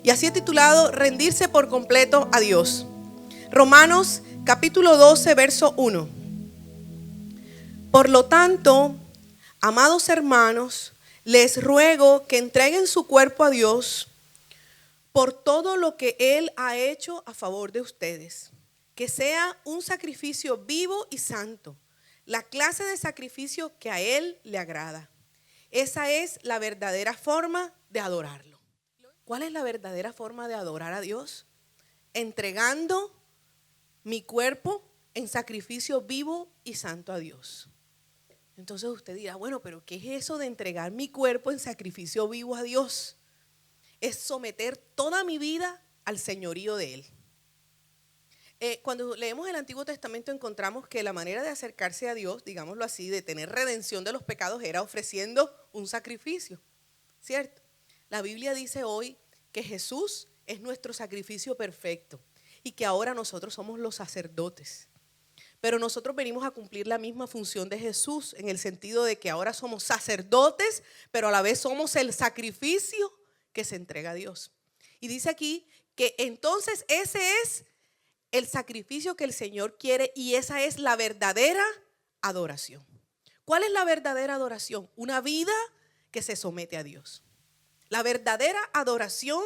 Y así he titulado Rendirse por completo a Dios. Romanos capítulo 12, verso 1. Por lo tanto, amados hermanos, les ruego que entreguen su cuerpo a Dios por todo lo que Él ha hecho a favor de ustedes. Que sea un sacrificio vivo y santo, la clase de sacrificio que a Él le agrada. Esa es la verdadera forma de adorarlo. ¿Cuál es la verdadera forma de adorar a Dios? Entregando mi cuerpo en sacrificio vivo y santo a Dios. Entonces usted dirá, bueno, pero ¿qué es eso de entregar mi cuerpo en sacrificio vivo a Dios? Es someter toda mi vida al señorío de Él. Cuando leemos el Antiguo Testamento encontramos que la manera de acercarse a Dios, digámoslo así, de tener redención de los pecados era ofreciendo un sacrificio, ¿cierto? La Biblia dice hoy que Jesús es nuestro sacrificio perfecto y que ahora nosotros somos los sacerdotes. Pero nosotros venimos a cumplir la misma función de Jesús en el sentido de que ahora somos sacerdotes, pero a la vez somos el sacrificio que se entrega a Dios. Y dice aquí que entonces ese es el sacrificio que el Señor quiere y esa es la verdadera adoración. ¿Cuál es la verdadera adoración? Una vida que se somete a Dios. La verdadera adoración,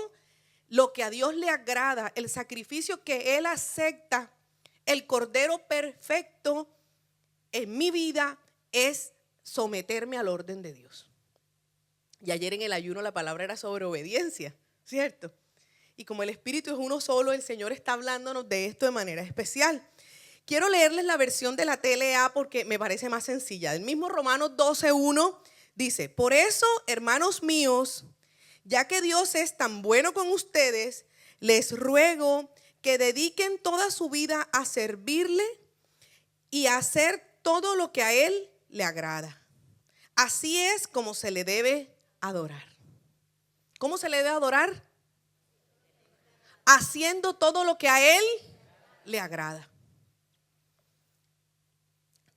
lo que a Dios le agrada, el sacrificio que Él acepta, el cordero perfecto en mi vida es someterme al orden de Dios. Y ayer en el ayuno la palabra era sobre obediencia, ¿cierto? Y como el Espíritu es uno solo, el Señor está hablándonos de esto de manera especial. Quiero leerles la versión de la TLA porque me parece más sencilla. El mismo Romanos 12:1 dice, por eso, hermanos míos, ya que Dios es tan bueno con ustedes, les ruego que dediquen toda su vida a servirle y a hacer todo lo que a Él le agrada. Así es como se le debe adorar. ¿Cómo se le debe adorar? Haciendo todo lo que a Él le agrada.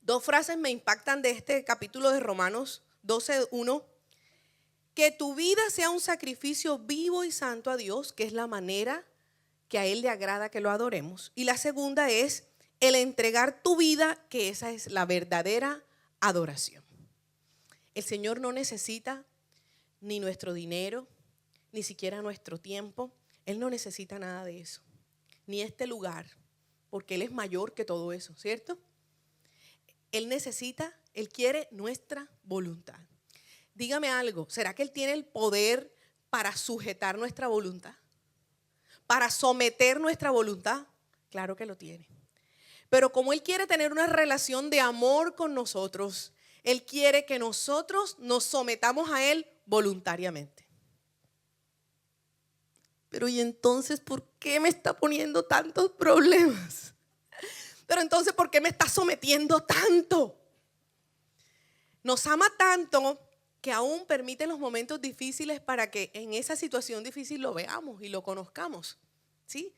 Dos frases me impactan de este capítulo de Romanos 12:1. Que tu vida sea un sacrificio vivo y santo a Dios, que es la manera que a Él le agrada que lo adoremos. Y la segunda es el entregar tu vida, que esa es la verdadera adoración. El Señor no necesita ni nuestro dinero, ni siquiera nuestro tiempo. Él no necesita nada de eso, ni este lugar, porque Él es mayor que todo eso, ¿cierto? Él quiere nuestra voluntad. Dígame algo, ¿será que Él tiene el poder para sujetar nuestra voluntad? ¿Para someter nuestra voluntad? Claro que lo tiene. Pero como Él quiere tener una relación de amor con nosotros, Él quiere que nosotros nos sometamos a Él voluntariamente. Pero ¿y entonces por qué me está poniendo tantos problemas? Pero entonces ¿por qué me está sometiendo tanto? Nos ama tanto que aún permite los momentos difíciles para que en esa situación difícil lo veamos y lo conozcamos, ¿sí?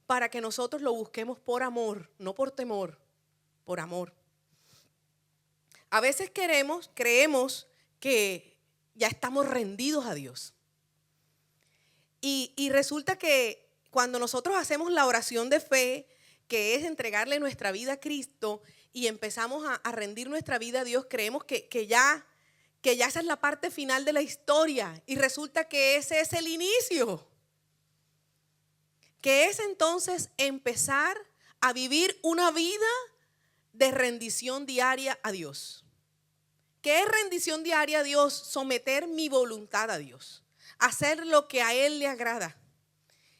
Para que nosotros lo busquemos por amor, no por temor, por amor. A veces creemos que ya estamos rendidos a Dios. Y resulta que cuando nosotros hacemos la oración de fe, que es entregarle nuestra vida a Cristo y empezamos a rendir nuestra vida a Dios, creemos que ya esa es la parte final de la historia y resulta que ese es el inicio. Que es entonces empezar a vivir una vida de rendición diaria a Dios. ¿Qué es rendición diaria a Dios? Someter mi voluntad a Dios. Hacer lo que a Él le agrada.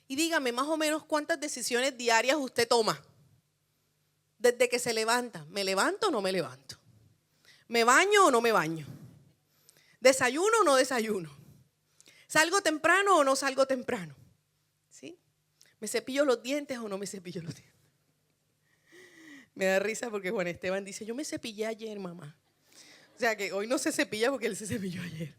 Y dígame más o menos cuántas decisiones diarias usted toma. Desde que se levanta. ¿Me levanto o no me levanto? ¿Me baño o no me baño? ¿Desayuno o no desayuno? ¿Salgo temprano o no salgo temprano? ¿Sí? ¿Me cepillo los dientes o no me cepillo los dientes? Me da risa porque Juan Esteban dice, yo me cepillé ayer, mamá. O sea que hoy no se cepilla porque él se cepilló ayer.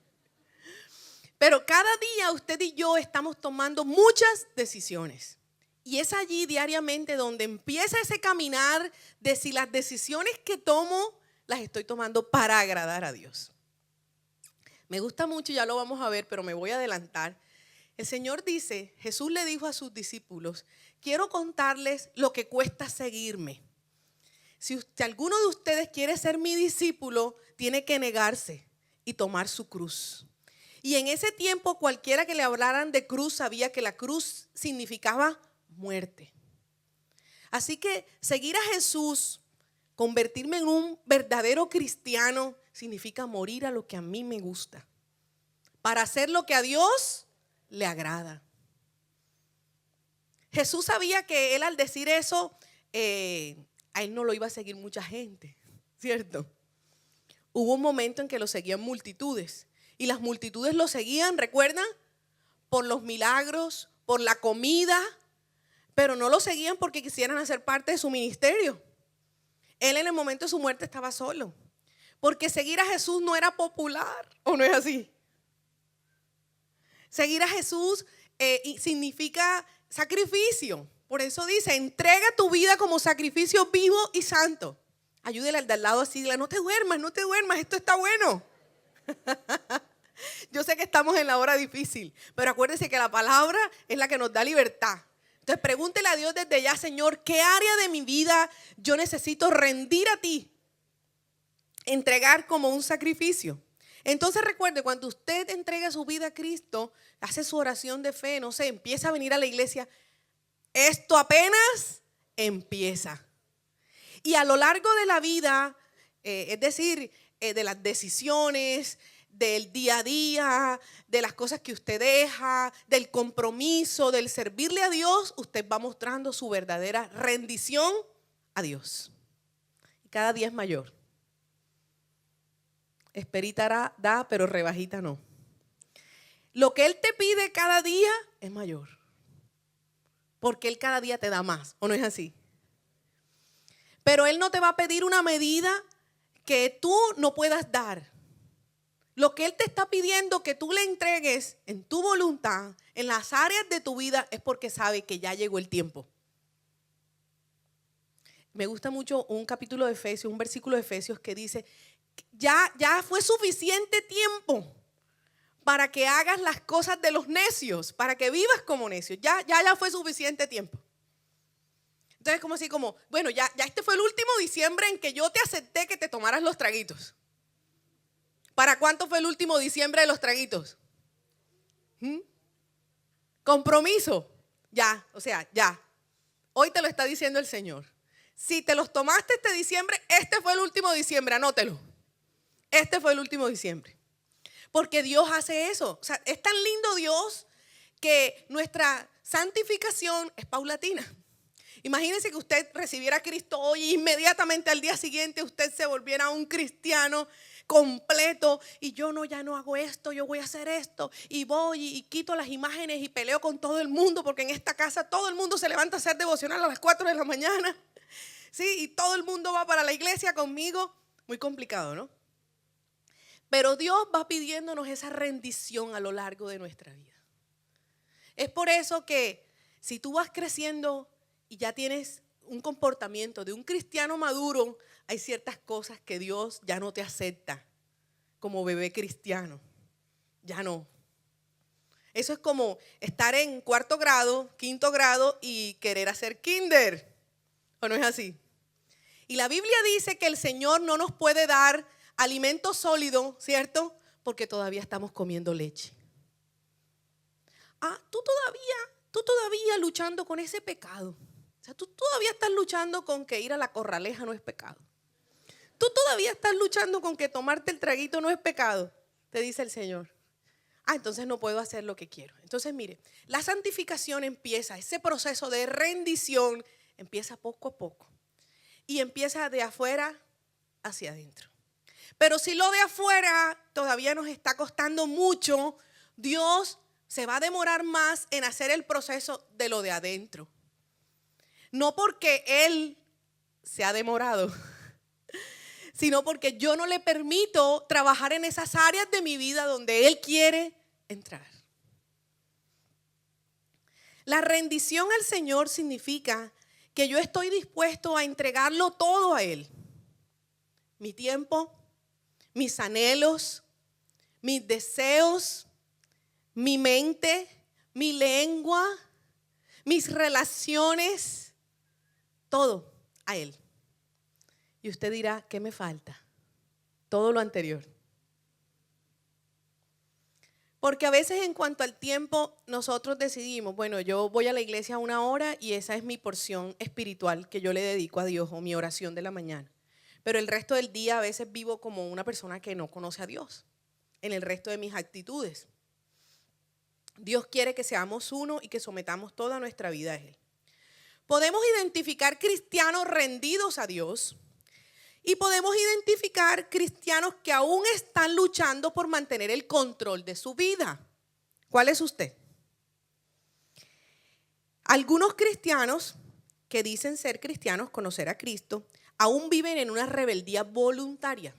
Pero cada día usted y yo estamos tomando muchas decisiones. Y es allí diariamente donde empieza ese caminar de si las decisiones que tomo las estoy tomando para agradar a Dios. Me gusta mucho, ya lo vamos a ver, pero me voy a adelantar. El Señor dice, Jesús le dijo a sus discípulos, quiero contarles lo que cuesta seguirme. Si alguno de ustedes quiere ser mi discípulo, tiene que negarse y tomar su cruz. Y en ese tiempo cualquiera que le hablaran de cruz sabía que la cruz significaba muerte. Así que seguir a Jesús, convertirme en un verdadero cristiano, significa morir a lo que a mí me gusta, para hacer lo que a Dios le agrada. Jesús sabía que él al decir eso, a él no lo iba a seguir mucha gente, ¿cierto? Hubo un momento en que lo seguían multitudes y las multitudes lo seguían, ¿recuerdan? Por los milagros, por la comida, pero no lo seguían porque quisieran hacer parte de su ministerio. Él en el momento de su muerte estaba solo, porque seguir a Jesús no era popular, ¿o no es así? Seguir a Jesús significa sacrificio. Por eso dice, entrega tu vida como sacrificio vivo y santo. Ayúdele al de al lado así, dile, no te duermas, esto está bueno. Yo sé que estamos en la hora difícil, pero acuérdese que la palabra es la que nos da libertad. Entonces pregúntele a Dios desde ya, Señor, ¿qué área de mi vida yo necesito rendir a ti? Entregar como un sacrificio. Entonces recuerde, cuando usted entrega su vida a Cristo, hace su oración de fe, no sé, empieza a venir a la iglesia, esto apenas empieza. Y a lo largo de la vida, es decir, de las decisiones, del día a día, de las cosas que usted deja, del compromiso, del servirle a Dios, usted va mostrando su verdadera rendición a Dios. Y cada día es mayor. Esperita da, pero rebajita no. Lo que Él te pide cada día es mayor. Porque Él cada día te da más, ¿o no es así? Pero Él no te va a pedir una medida que tú no puedas dar. Lo que Él te está pidiendo que tú le entregues en tu voluntad, en las áreas de tu vida, es porque sabe que ya llegó el tiempo. Me gusta mucho un capítulo de Efesios, un versículo de Efesios que dice, ya fue suficiente tiempo para que hagas las cosas de los necios, para que vivas como necios. Ya fue suficiente tiempo. Entonces como así como, bueno, ya este fue el último diciembre en que yo te acepté que te tomaras los traguitos. ¿Para cuánto fue el último diciembre de los traguitos? Compromiso. Ya. Hoy te lo está diciendo el Señor. Si te los tomaste este diciembre, este fue el último diciembre, anótelo. Este fue el último diciembre. Porque Dios hace eso. O sea, es tan lindo Dios que nuestra santificación es paulatina. Imagínense que usted recibiera a Cristo hoy e inmediatamente al día siguiente usted se volviera un cristiano completo y ya no hago esto, yo voy a hacer esto y voy y quito las imágenes y peleo con todo el mundo porque en esta casa todo el mundo se levanta a hacer devocional a las 4 de la mañana. Sí, y todo el mundo va para la iglesia conmigo. Muy complicado, ¿no? Pero Dios va pidiéndonos esa rendición a lo largo de nuestra vida. Es por eso que si tú vas creciendo y ya tienes un comportamiento de un cristiano maduro, hay ciertas cosas que Dios ya no te acepta como bebé cristiano. Ya no. Eso es como estar en 4º grado, 5º grado y querer hacer kinder. ¿O no es así? Y la Biblia dice que el Señor no nos puede dar alimento sólido, ¿cierto? Porque todavía estamos comiendo leche. Tú todavía luchando con ese pecado. O sea, tú todavía estás luchando con que ir a la corraleja no es pecado. Tú todavía estás luchando con que tomarte el traguito no es pecado, te dice el Señor. Entonces no puedo hacer lo que quiero. Entonces mire, la santificación empieza, ese proceso de rendición empieza poco a poco. Y empieza de afuera hacia adentro. Pero si lo de afuera todavía nos está costando mucho, Dios se va a demorar más en hacer el proceso de lo de adentro. No porque Él se ha demorado, sino porque yo no le permito trabajar en esas áreas de mi vida donde Él quiere entrar. La rendición al Señor significa que yo estoy dispuesto a entregarlo todo a Él. Mi tiempo, mis anhelos, mis deseos, mi mente, mi lengua, mis relaciones, todo a Él. Y usted dirá, ¿qué me falta? Todo lo anterior. Porque a veces en cuanto al tiempo, nosotros decidimos, bueno, yo voy a la iglesia 1 hora y esa es mi porción espiritual que yo le dedico a Dios o mi oración de la mañana. Pero el resto del día a veces vivo como una persona que no conoce a Dios en el resto de mis actitudes. Dios quiere que seamos uno y que sometamos toda nuestra vida a Él. Podemos identificar cristianos rendidos a Dios y podemos identificar cristianos que aún están luchando por mantener el control de su vida. ¿Cuál es usted? Algunos cristianos que dicen ser cristianos, conocer a Cristo, aún viven en una rebeldía voluntaria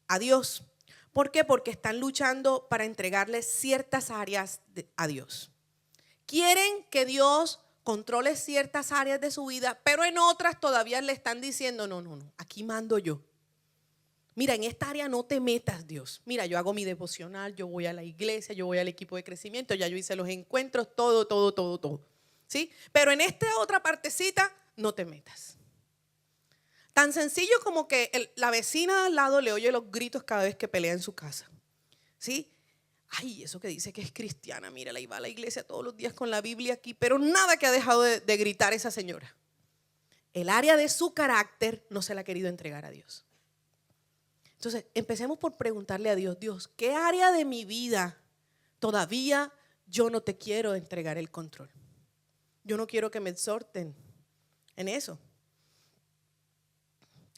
a Dios. ¿Por qué? Porque están luchando para entregarle ciertas áreas a Dios. Quieren que Dios controle ciertas áreas de su vida, pero en otras todavía le están diciendo, no, aquí mando yo. Mira, en esta área no te metas, Dios. Mira, yo hago mi devocional, yo voy a la iglesia, yo voy al equipo de crecimiento, ya yo hice los encuentros, todo. ¿Sí? Pero en esta otra partecita no te metas. Tan sencillo como que la vecina al lado le oye los gritos cada vez que pelea en su casa. ¿Sí? Ay, eso que dice que es cristiana, mira, la iba a la iglesia todos los días con la Biblia aquí, pero nada que ha dejado de gritar esa señora. El área de su carácter no se la ha querido entregar a Dios. Entonces, empecemos por preguntarle a Dios, Dios, ¿qué área de mi vida todavía yo no te quiero entregar el control? Yo no quiero que me exhorten en eso.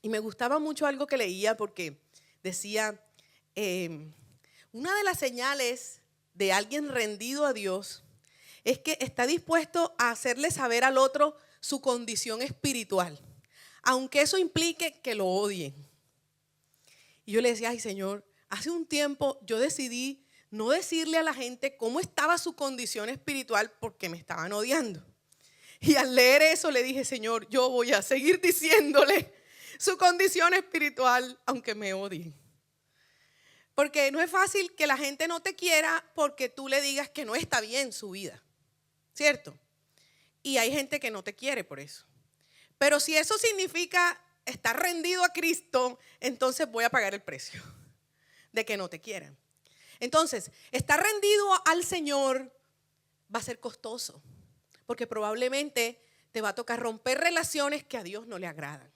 Y me gustaba mucho algo que leía porque decía, una de las señales de alguien rendido a Dios es que está dispuesto a hacerle saber al otro su condición espiritual, aunque eso implique que lo odien. Y yo le decía, ay Señor, hace un tiempo yo decidí no decirle a la gente cómo estaba su condición espiritual porque me estaban odiando. Y al leer eso le dije, Señor, yo voy a seguir diciéndole su condición espiritual aunque me odien. Porque no es fácil que la gente no te quiera porque tú le digas que no está bien su vida, ¿cierto? Y hay gente que no te quiere por eso. Pero si eso significa estar rendido a Cristo, entonces voy a pagar el precio de que no te quieran. Entonces, estar rendido al Señor va a ser costoso, porque probablemente te va a tocar romper relaciones que a Dios no le agradan.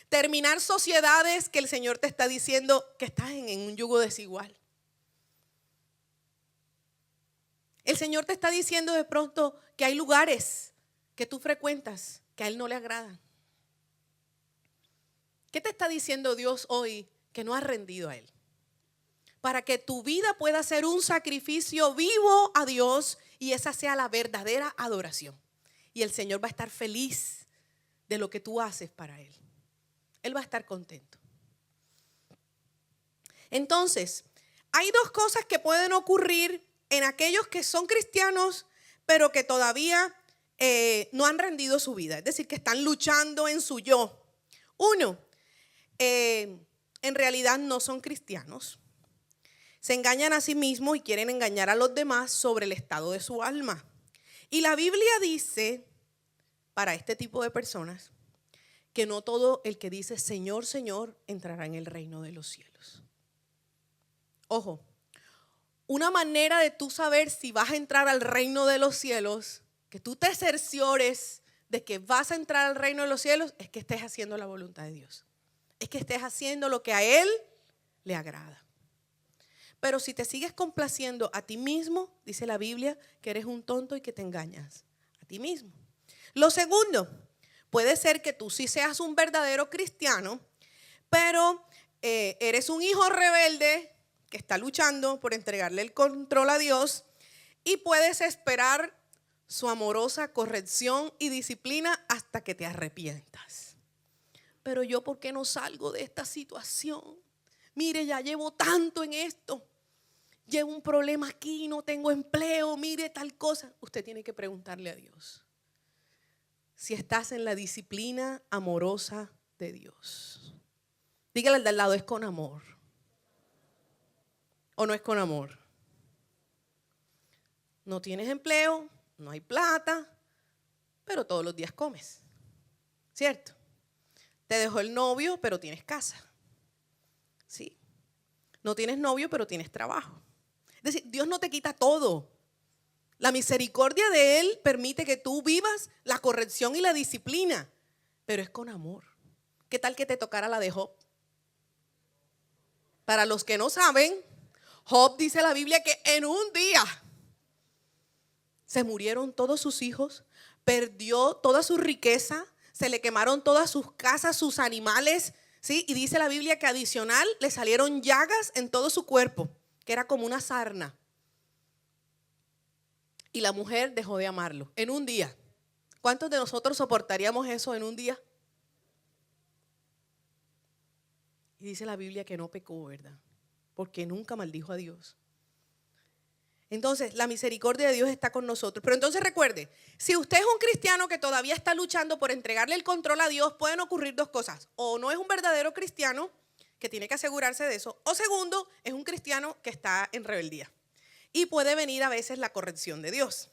Terminar sociedades que el Señor te está diciendo que estás en un yugo desigual. El Señor te está diciendo de pronto que hay lugares que tú frecuentas que a Él no le agradan. ¿Qué te está diciendo Dios hoy que no has rendido a Él? Para que tu vida pueda ser un sacrificio vivo a Dios y esa sea la verdadera adoración. Y el Señor va a estar feliz de lo que tú haces para Él. Él va a estar contento. Entonces, hay dos cosas que pueden ocurrir en aquellos que son cristianos, pero que todavía no han rendido su vida. Es decir, que están luchando en su yo. Uno, en realidad no son cristianos. Se engañan a sí mismos y quieren engañar a los demás sobre el estado de su alma. Y la Biblia dice, para este tipo de personas, que no todo el que dice Señor, Señor entrará en el reino de los cielos. Ojo, una manera de tú saber si vas a entrar al reino de los cielos, que tú te cerciores de que vas a entrar al reino de los cielos, es que estés haciendo la voluntad de Dios. Es que estés haciendo lo que a Él le agrada. Pero si te sigues complaciendo a ti mismo, dice la Biblia, que eres un tonto y que te engañas a ti mismo. Lo segundo, puede ser que tú sí seas un verdadero cristiano, pero eres un hijo rebelde que está luchando por entregarle el control a Dios y puedes esperar su amorosa corrección y disciplina hasta que te arrepientas. Pero yo, ¿por qué no salgo de esta situación? Mire, ya llevo tanto en esto. Llevo un problema aquí, no tengo empleo, mire tal cosa. Usted tiene que preguntarle a Dios si estás en la disciplina amorosa de Dios. Dígale al de al lado, ¿es con amor o no es con amor? No tienes empleo, no hay plata, pero todos los días comes, ¿cierto? Te dejó el novio, pero tienes casa, ¿sí? No tienes novio, pero tienes trabajo. Es decir, Dios no te quita todo. La misericordia de Él permite que tú vivas la corrección y la disciplina, pero es con amor. ¿Qué tal que te tocara la de Job? Para los que no saben, Job dice la Biblia que en un día se murieron todos sus hijos, perdió toda su riqueza, se le quemaron todas sus casas, sus animales, ¿sí? Y dice la Biblia que adicional le salieron llagas en todo su cuerpo, que era como una sarna. Y la mujer dejó de amarlo en un día. ¿Cuántos de nosotros soportaríamos eso en un día? Y dice la Biblia que no pecó, ¿verdad? Porque nunca maldijo a Dios. Entonces, la misericordia de Dios está con nosotros. Pero entonces recuerde, si usted es un cristiano que todavía está luchando por entregarle el control a Dios, pueden ocurrir dos cosas. O no es un verdadero cristiano, que tiene que asegurarse de eso. O segundo, es un cristiano que está en rebeldía. Y puede venir a veces la corrección de Dios.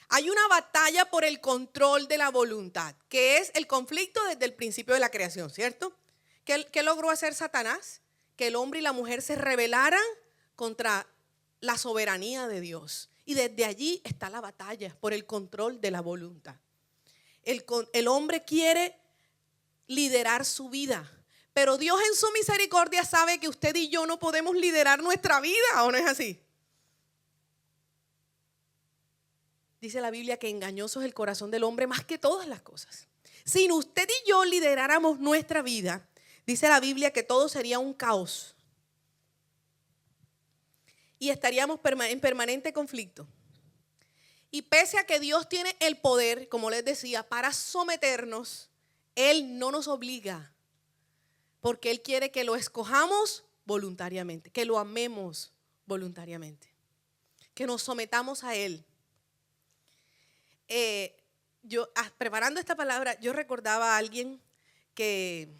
Hay una batalla por el control de la voluntad, que es el conflicto desde el principio de la creación, ¿cierto? ¿Qué logró hacer Satanás? Que el hombre y la mujer se rebelaran contra la soberanía de Dios. Y desde allí está la batalla por el control de la voluntad. El hombre quiere liderar su vida, pero Dios en su misericordia sabe que usted y yo no podemos liderar nuestra vida, ¿o no es así? Dice la Biblia que engañoso es el corazón del hombre más que todas las cosas. Si usted y yo lideráramos nuestra vida, dice la Biblia que todo sería un caos. Y estaríamos en permanente conflicto. Y pese a que Dios tiene el poder, como les decía, para someternos, Él no nos obliga. Porque Él quiere que lo escojamos voluntariamente, que lo amemos voluntariamente, que nos sometamos a Él. Preparando esta palabra, yo recordaba a alguien que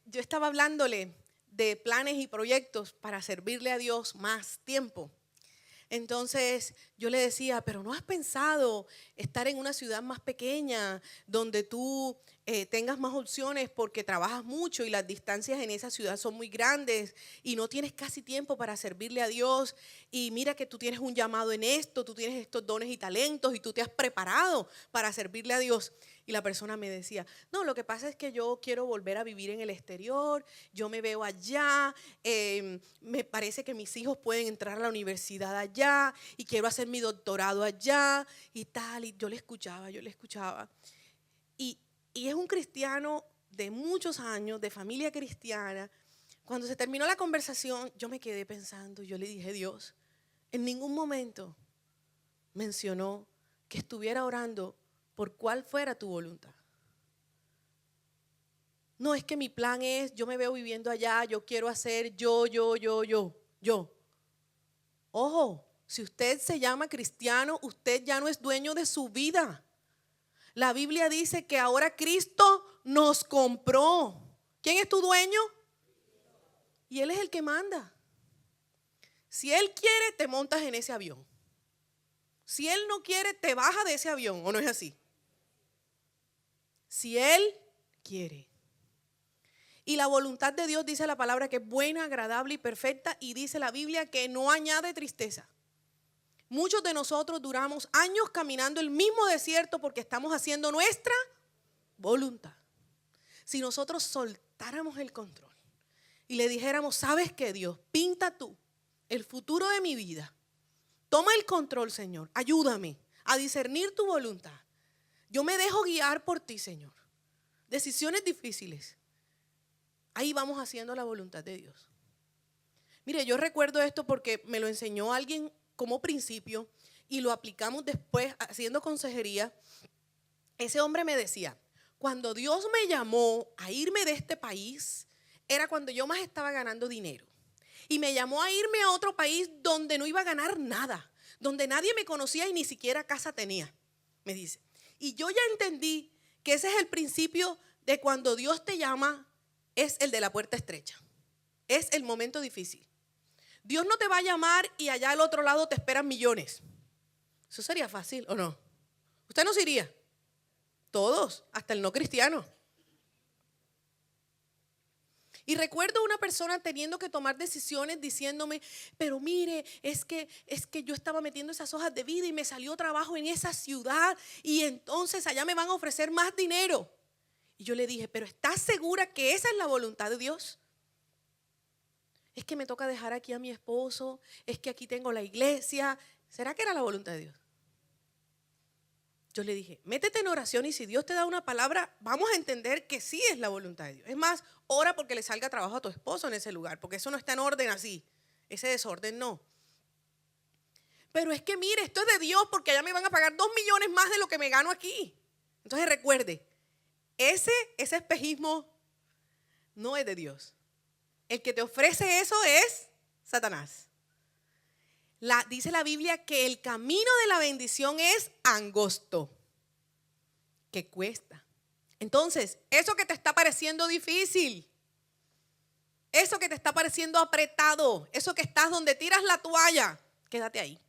yo estaba hablándole de planes y proyectos para servirle a Dios más tiempo. Entonces yo le decía, pero ¿no has pensado estar en una ciudad más pequeña donde tú tengas más opciones porque trabajas mucho y las distancias en esa ciudad son muy grandes y no tienes casi tiempo para servirle a Dios? Y mira que tú tienes un llamado en esto, tú tienes estos dones y talentos y tú te has preparado para servirle a Dios. Y la persona me decía, no, lo que pasa es que yo quiero volver a vivir en el exterior, yo me veo allá, me parece que mis hijos pueden entrar a la universidad allá y quiero hacer mi doctorado allá y tal. Y yo le escuchaba. Y es un cristiano de muchos años, de familia cristiana. Cuando se terminó la conversación, yo me quedé pensando, yo le dije, Dios, en ningún momento mencionó que estuviera orando por cuál fuera tu voluntad. No es que mi plan es, yo me veo viviendo allá, yo quiero hacer yo. Ojo, si usted se llama cristiano, usted ya no es dueño de su vida. La Biblia dice que ahora Cristo nos compró. ¿Quién es tu dueño? Y Él es el que manda. Si Él quiere, te montas en ese avión. Si Él no quiere, te baja de ese avión, ¿o no es así? Si Él quiere. Y la voluntad de Dios, dice la palabra, que es buena, agradable y perfecta, y dice la Biblia que no añade tristeza. Muchos de nosotros duramos años caminando el mismo desierto porque estamos haciendo nuestra voluntad. Si nosotros soltáramos el control y le dijéramos, ¿sabes qué, Dios? Pinta tú el futuro de mi vida. Toma el control, Señor. Ayúdame a discernir tu voluntad. Yo me dejo guiar por ti, Señor. Decisiones difíciles. Ahí vamos haciendo la voluntad de Dios. Mire, yo recuerdo esto porque me lo enseñó alguien como principio y lo aplicamos después haciendo consejería. Ese hombre me decía, cuando Dios me llamó a irme de este país, era cuando yo más estaba ganando dinero. Y me llamó a irme a otro país donde no iba a ganar nada, donde nadie me conocía y ni siquiera casa tenía, me dice. Y yo ya entendí que ese es el principio de cuando Dios te llama, es el de la puerta estrecha, es el momento difícil. Dios no te va a llamar y allá al otro lado te esperan millones. Eso sería fácil, ¿o no? ¿Usted no se iría? Todos, hasta el no cristiano. Y recuerdo una persona teniendo que tomar decisiones diciéndome, pero mire, es que yo estaba metiendo esas hojas de vida y me salió trabajo en esa ciudad y entonces allá me van a ofrecer más dinero. Y yo le dije, pero ¿estás segura que esa es la voluntad de Dios? Es que me toca dejar aquí a mi esposo, es que aquí tengo la iglesia. ¿Será que era la voluntad de Dios? Yo le dije, métete en oración y si Dios te da una palabra, vamos a entender que sí es la voluntad de Dios. Es más, ora porque le salga trabajo a tu esposo en ese lugar, porque eso no está en orden así. Ese desorden no. Pero es que mire, esto es de Dios porque allá me van a pagar 2 millones más de lo que me gano aquí. Entonces recuerde, ese espejismo no es de Dios. El que te ofrece eso es Satanás. Dice la Biblia que el camino de la bendición es angosto, que cuesta. Entonces, eso que te está pareciendo difícil, eso que te está pareciendo apretado, eso que estás donde tiras la toalla, quédate ahí.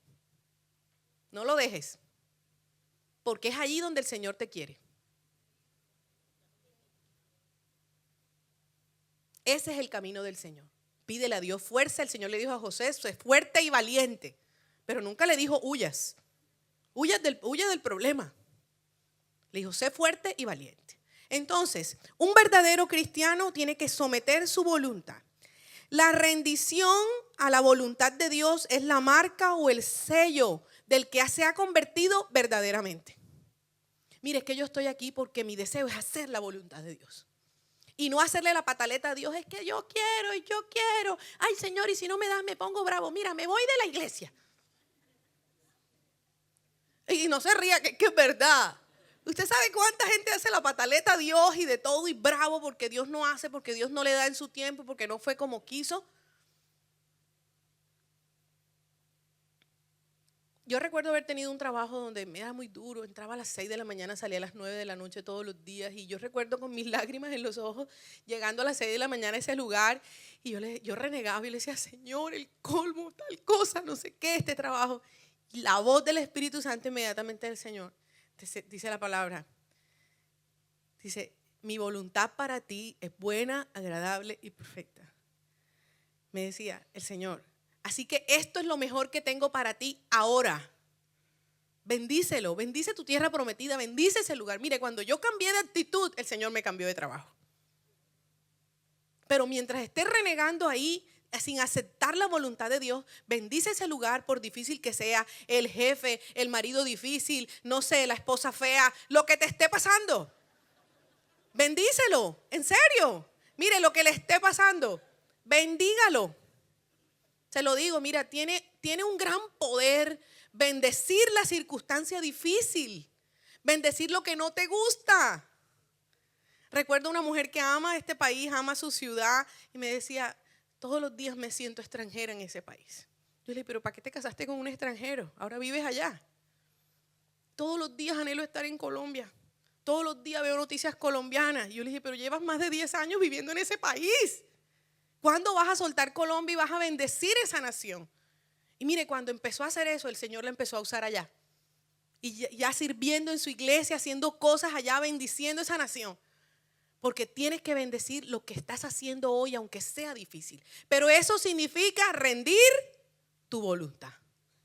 No lo dejes, porque es allí donde el Señor te quiere. Ese es el camino del Señor. Pídele a Dios fuerza. El Señor le dijo a José, sé fuerte y valiente. Pero nunca le dijo huyas. Huya del problema. Le dijo, sé fuerte y valiente. Entonces, un verdadero cristiano tiene que someter su voluntad. La rendición a la voluntad de Dios es la marca o el sello del que se ha convertido verdaderamente. Mire, es que yo estoy aquí porque mi deseo es hacer la voluntad de Dios. Y no hacerle la pataleta a Dios, es que yo quiero y yo quiero. Ay, Señor, y si no me das, me pongo bravo. Mira, me voy de la iglesia. Y no se ría, que es verdad. ¿Usted sabe cuánta gente hace la pataleta a Dios y de todo y bravo porque Dios no hace, porque Dios no le da en su tiempo, porque no fue como quiso? Yo recuerdo haber tenido un trabajo donde me era muy duro, entraba a las 6 de la mañana, salía a las 9 de la noche todos los días y yo recuerdo con mis lágrimas en los ojos llegando a las 6 de la mañana a ese lugar y yo renegaba y le decía, Señor, el colmo, tal cosa, no sé qué, este trabajo. Y la voz del Espíritu Santo inmediatamente del Señor, dice la palabra, dice, mi voluntad para ti es buena, agradable y perfecta. Me decía el Señor. Así que esto es lo mejor que tengo para ti ahora. Bendícelo, bendice tu tierra prometida, bendice ese lugar. Mire, cuando yo cambié de actitud, el Señor me cambió de trabajo. Pero mientras esté renegando ahí, sin aceptar la voluntad de Dios, bendice ese lugar por difícil que sea, el jefe, el marido difícil, no sé, la esposa fea, lo que te esté pasando. Bendícelo, en serio. Mire, lo que le esté pasando, bendígalo. Se lo digo, mira, tiene un gran poder bendecir la circunstancia difícil, bendecir lo que no te gusta. Recuerdo una mujer que ama este país, ama su ciudad y me decía, todos los días me siento extranjera en ese país. Yo le dije, pero ¿para qué te casaste con un extranjero? Ahora vives allá. Todos los días anhelo estar en Colombia. Todos los días veo noticias colombianas. Y yo le dije, pero llevas más de 10 años viviendo en ese país. ¿Cuándo vas a soltar Colombia y vas a bendecir esa nación? Y mire, cuando empezó a hacer eso, el Señor la empezó a usar allá. Y ya sirviendo en su iglesia, haciendo cosas allá, bendiciendo esa nación. Porque tienes que bendecir lo que estás haciendo hoy, aunque sea difícil. Pero eso significa rendir tu voluntad,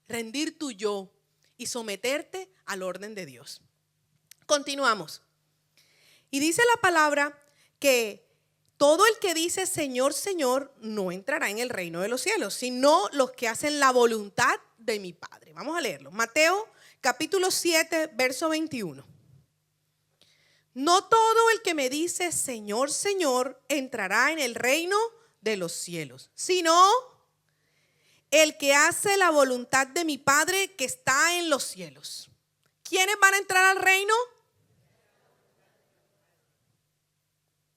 rendir tu yo y someterte al orden de Dios. Continuamos. Y dice la palabra que todo el que dice Señor, Señor, no entrará en el reino de los cielos, sino los que hacen la voluntad de mi Padre. Vamos a leerlo. Mateo capítulo 7, verso 21. No todo el que me dice Señor, Señor, entrará en el reino de los cielos, sino el que hace la voluntad de mi Padre que está en los cielos. ¿Quiénes van a entrar al reino?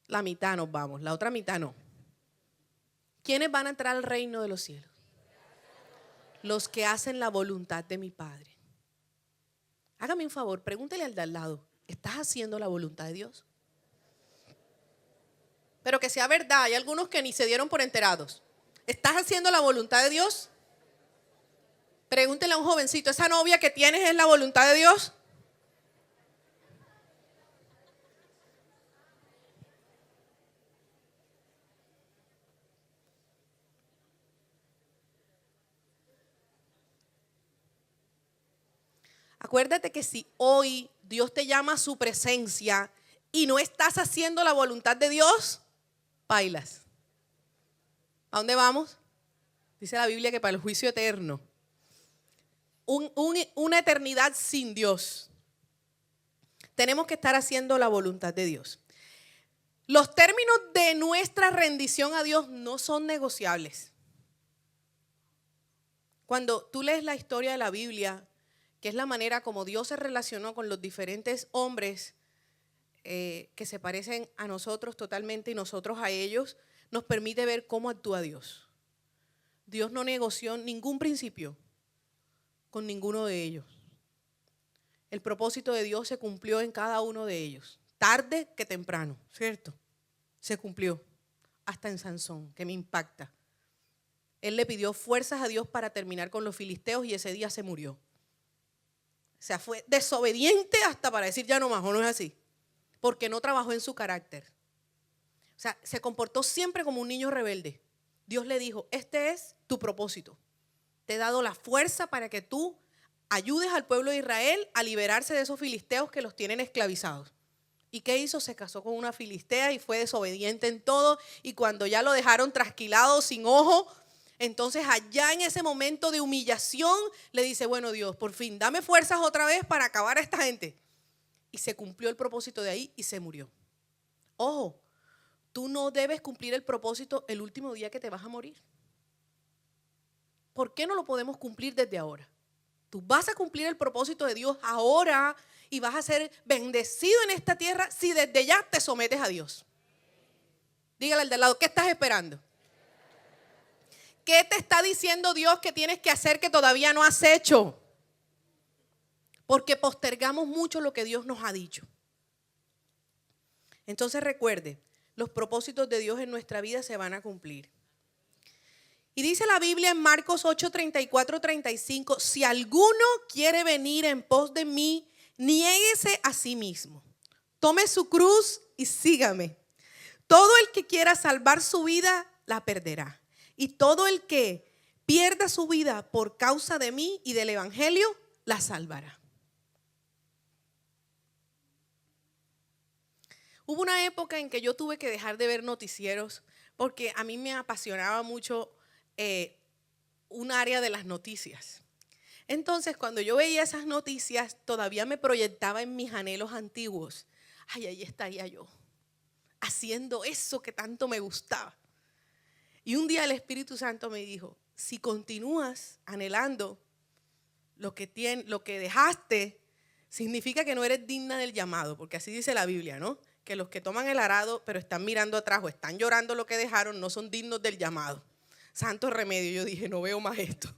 La mitad nos vamos, la otra mitad no. ¿Quiénes van a entrar al reino de los cielos? Los que hacen la voluntad de mi Padre. Hágame un favor, pregúntele al de al lado, ¿estás haciendo la voluntad de Dios? Pero que sea verdad, hay algunos que ni se dieron por enterados. ¿Estás haciendo la voluntad de Dios? Pregúntele a un jovencito, ¿esa novia que tienes es la voluntad de Dios? Acuérdate que si hoy Dios te llama a su presencia y no estás haciendo la voluntad de Dios, bailas. ¿A dónde vamos? Dice la Biblia que para el juicio eterno. Una eternidad sin Dios. Tenemos que estar haciendo la voluntad de Dios. Los términos de nuestra rendición a Dios no son negociables. Cuando tú lees la historia de la Biblia, que es la manera como Dios se relacionó con los diferentes hombres que se parecen a nosotros totalmente y nosotros a ellos, nos permite ver cómo actúa Dios. Dios no negoció ningún principio con ninguno de ellos. El propósito de Dios se cumplió en cada uno de ellos, tarde que temprano, ¿cierto? Se cumplió, hasta en Sansón, que me impacta. Él le pidió fuerzas a Dios para terminar con los filisteos y ese día se murió. O sea, fue desobediente hasta para decir ya no más, ¿o no es así? Porque no trabajó en su carácter. O sea, se comportó siempre como un niño rebelde. Dios le dijo, este es tu propósito. Te he dado la fuerza para que tú ayudes al pueblo de Israel a liberarse de esos filisteos que los tienen esclavizados. ¿Y qué hizo? Se casó con una filistea y fue desobediente en todo. Y cuando ya lo dejaron trasquilado, sin ojo, entonces allá en ese momento de humillación le dice, bueno Dios, por fin, dame fuerzas otra vez para acabar a esta gente. Y se cumplió el propósito de ahí y se murió. Ojo, tú no debes cumplir el propósito el último día que te vas a morir. ¿Por qué no lo podemos cumplir desde ahora? Tú vas a cumplir el propósito de Dios ahora y vas a ser bendecido en esta tierra si desde ya te sometes a Dios. Dígale al de al lado, ¿qué estás esperando? ¿Qué te está diciendo Dios que tienes que hacer que todavía no has hecho? Porque postergamos mucho lo que Dios nos ha dicho. Entonces recuerde, los propósitos de Dios en nuestra vida se van a cumplir. Y dice la Biblia en Marcos 8, 34, 35, si alguno quiere venir en pos de mí, niéguese a sí mismo. Tome su cruz y sígame. Todo el que quiera salvar su vida, la perderá. Y todo el que pierda su vida por causa de mí y del evangelio, la salvará. Hubo una época en que yo tuve que dejar de ver noticieros porque a mí me apasionaba mucho un área de las noticias. Entonces, cuando yo veía esas noticias, todavía me proyectaba en mis anhelos antiguos. Ay, ahí estaría yo, haciendo eso que tanto me gustaba. Y un día el Espíritu Santo me dijo, si continúas anhelando lo que dejaste, significa que no eres digna del llamado, porque así dice la Biblia, ¿no? Que los que toman el arado, pero están mirando atrás o están llorando lo que dejaron, no son dignos del llamado. Santo remedio, yo dije, no veo más esto.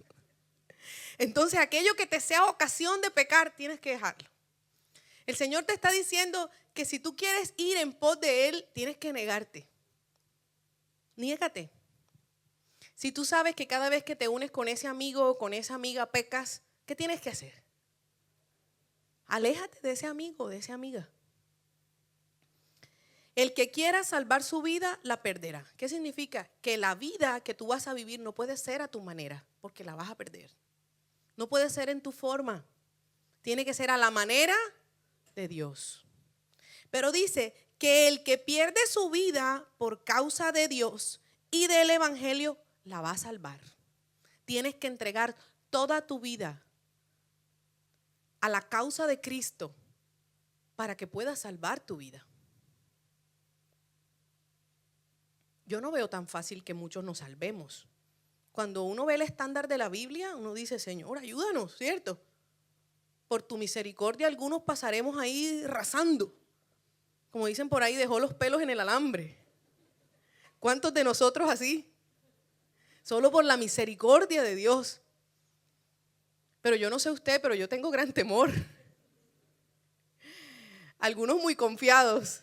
Entonces, aquello que te sea ocasión de pecar, tienes que dejarlo. El Señor te está diciendo que si tú quieres ir en pos de Él, tienes que negarte. Niégate. Si tú sabes que cada vez que te unes con ese amigo o con esa amiga pecas, ¿qué tienes que hacer? Aléjate de ese amigo o de esa amiga. El que quiera salvar su vida, la perderá. ¿Qué significa? Que la vida que tú vas a vivir no puede ser a tu manera, porque la vas a perder. No puede ser en tu forma. Tiene que ser a la manera de Dios. Pero dice que el que pierde su vida por causa de Dios y del evangelio, la va a salvar. Tienes que entregar toda tu vida a la causa de Cristo para que puedas salvar tu vida. Yo no veo tan fácil que muchos nos salvemos. Cuando uno ve el estándar de la Biblia, uno dice, Señor, ayúdanos, ¿cierto? Por tu misericordia algunos pasaremos ahí rasando. Como dicen por ahí, dejó los pelos en el alambre. ¿Cuántos de nosotros así? Solo por la misericordia de Dios. Pero yo no sé usted, pero yo tengo gran temor. Algunos muy confiados.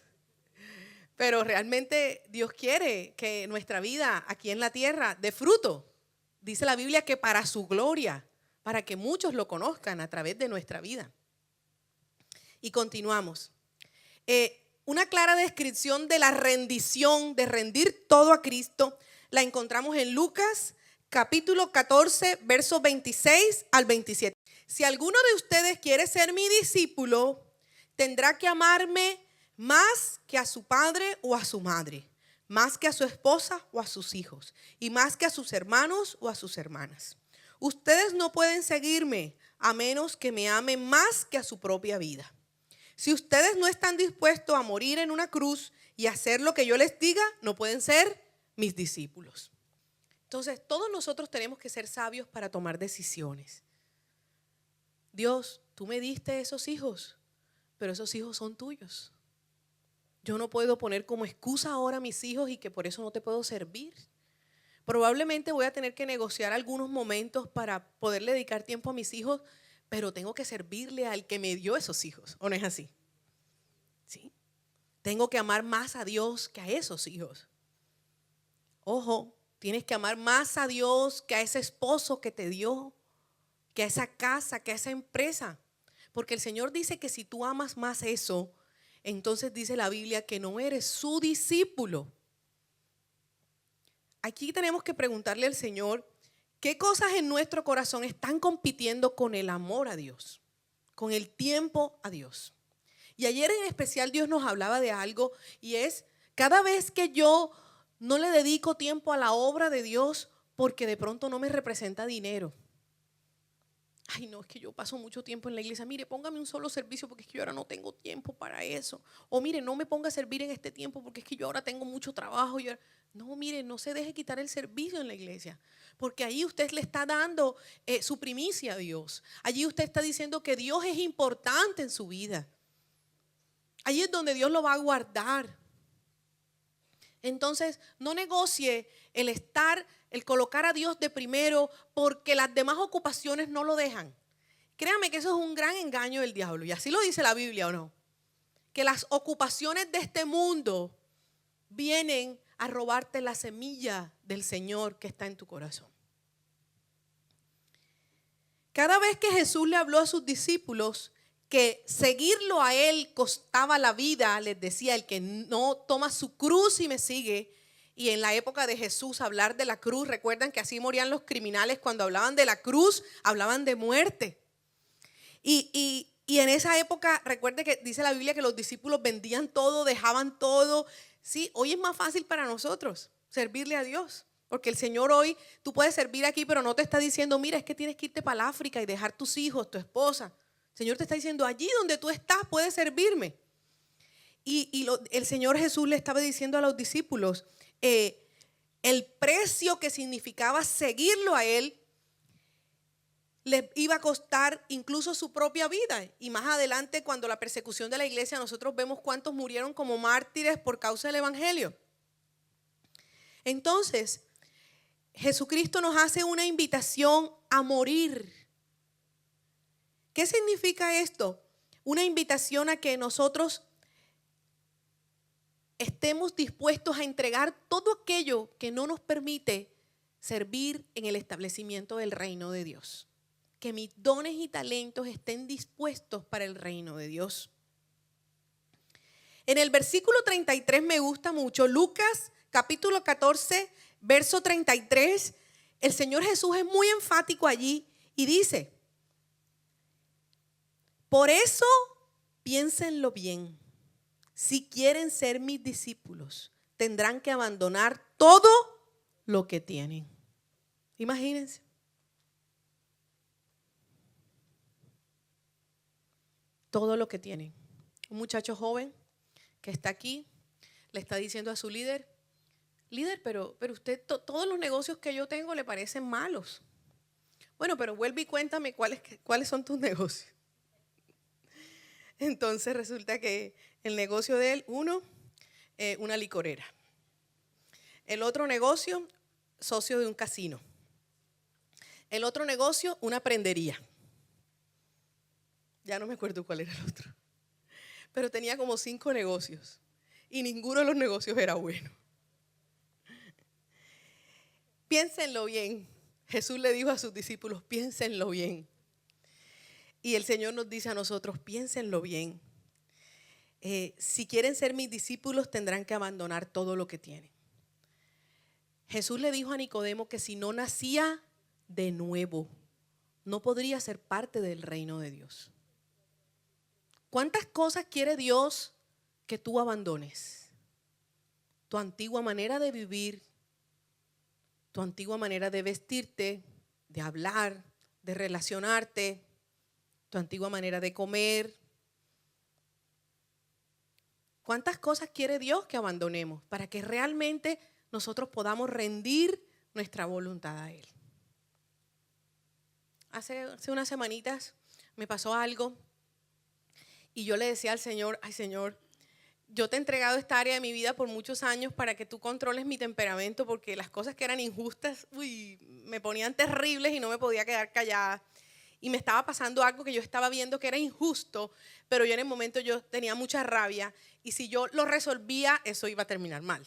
Pero realmente Dios quiere que nuestra vida aquí en la tierra dé fruto. Dice la Biblia que para su gloria, para que muchos lo conozcan a través de nuestra vida. Y continuamos. Una clara descripción de la rendición, de rendir todo a Cristo, la encontramos en Lucas capítulo 14, versos 26 al 27. Si alguno de ustedes quiere ser mi discípulo, tendrá que amarme más que a su padre o a su madre, más que a su esposa o a sus hijos, y más que a sus hermanos o a sus hermanas. Ustedes no pueden seguirme a menos que me amen más que a su propia vida. Si ustedes no están dispuestos a morir en una cruz y hacer lo que yo les diga, no pueden ser mis discípulos. Entonces, todos nosotros tenemos que ser sabios para tomar decisiones. Dios, tú me diste esos hijos, pero esos hijos son tuyos. Yo no puedo poner como excusa ahora a mis hijos y que por eso no te puedo servir. Probablemente voy a tener que negociar algunos momentos para poder dedicar tiempo a mis hijos, pero tengo que servirle al que me dio esos hijos, ¿o no es así? ¿Sí? Tengo que amar más a Dios que a esos hijos. Ojo, tienes que amar más a Dios que a ese esposo que te dio, que a esa casa, que a esa empresa. Porque el Señor dice que si tú amas más eso, entonces dice la Biblia que no eres su discípulo. Aquí tenemos que preguntarle al Señor qué cosas en nuestro corazón están compitiendo con el amor a Dios, con el tiempo a Dios. Y ayer en especial Dios nos hablaba de algo, y es cada vez que yo no le dedico tiempo a la obra de Dios porque de pronto no me representa dinero. Ay, no, es que yo paso mucho tiempo en la iglesia. Mire, póngame un solo servicio porque es que yo ahora no tengo tiempo para eso. O mire, no me ponga a servir en este tiempo porque es que yo ahora tengo mucho trabajo. No, mire, no se deje quitar el servicio en la iglesia. Porque ahí usted le está dando su primicia a Dios. Allí usted está diciendo que Dios es importante en su vida. Allí es donde Dios lo va a guardar. Entonces, no negocie el colocar a Dios de primero porque las demás ocupaciones no lo dejan. Créame que eso es un gran engaño del diablo, y así lo dice la Biblia, ¿o no? Que las ocupaciones de este mundo vienen a robarte la semilla del Señor que está en tu corazón. Cada vez que Jesús le habló a sus discípulos que seguirlo a Él costaba la vida, les decía, el que no toma su cruz y me sigue. Y en la época de Jesús hablar de la cruz, recuerdan que así morían los criminales cuando hablaban de la cruz, hablaban de muerte. Y en esa época, recuerde que dice la Biblia que los discípulos vendían todo, dejaban todo. Sí, hoy es más fácil para nosotros servirle a Dios. Porque el Señor hoy, tú puedes servir aquí, pero no te está diciendo, mira, es que tienes que irte para el África y dejar tus hijos, tu esposa. El Señor te está diciendo, allí donde tú estás puedes servirme. El Señor Jesús le estaba diciendo a los discípulos el precio que significaba seguirlo a Él les iba a costar incluso su propia vida. Y más adelante, cuando la persecución de la iglesia, nosotros vemos cuántos murieron como mártires por causa del evangelio. Entonces, Jesucristo nos hace una invitación a morir. ¿Qué significa esto? Una invitación a que nosotros estemos dispuestos a entregar todo aquello que no nos permite servir en el establecimiento del reino de Dios. Que mis dones y talentos estén dispuestos para el reino de Dios. En el versículo 33 me gusta mucho, Lucas capítulo 14, verso 33, el Señor Jesús es muy enfático allí y dice, por eso piénsenlo bien, si quieren ser mis discípulos, tendrán que abandonar todo lo que tienen. Imagínense. Todo lo que tienen. Un muchacho joven que está aquí le está diciendo a su líder, pero usted todos los negocios que yo tengo le parecen malos. Bueno, pero vuelve y cuéntame cuáles son tus negocios. Entonces resulta que el negocio de él, una licorera. El otro negocio, socio de un casino. El otro negocio, una prendería. Ya no me acuerdo cuál era el otro. Pero tenía como 5 negocios. y ninguno de los negocios era bueno. Piénsenlo bien. Jesús le dijo a sus discípulos, piénsenlo bien. Y el Señor nos dice a nosotros, piénsenlo bien. Si quieren ser mis discípulos, tendrán que abandonar todo lo que tienen. Jesús le dijo a Nicodemo que si no nacía de nuevo, no podría ser parte del reino de Dios. ¿Cuántas cosas quiere Dios que tú abandones? Tu antigua manera de vivir, tu antigua manera de vestirte, de hablar, de relacionarte, tu antigua manera de comer. ¿Cuántas cosas quiere Dios que abandonemos para que realmente nosotros podamos rendir nuestra voluntad a Él? Hace unas semanitas me pasó algo y yo le decía al Señor, ay Señor, yo te he entregado esta área de mi vida por muchos años para que tú controles mi temperamento, porque las cosas que eran injustas, me ponían terribles y no me podía quedar callada. Y me estaba pasando algo que yo estaba viendo que era injusto, pero yo en el momento yo tenía mucha rabia y si yo lo resolvía, eso iba a terminar mal.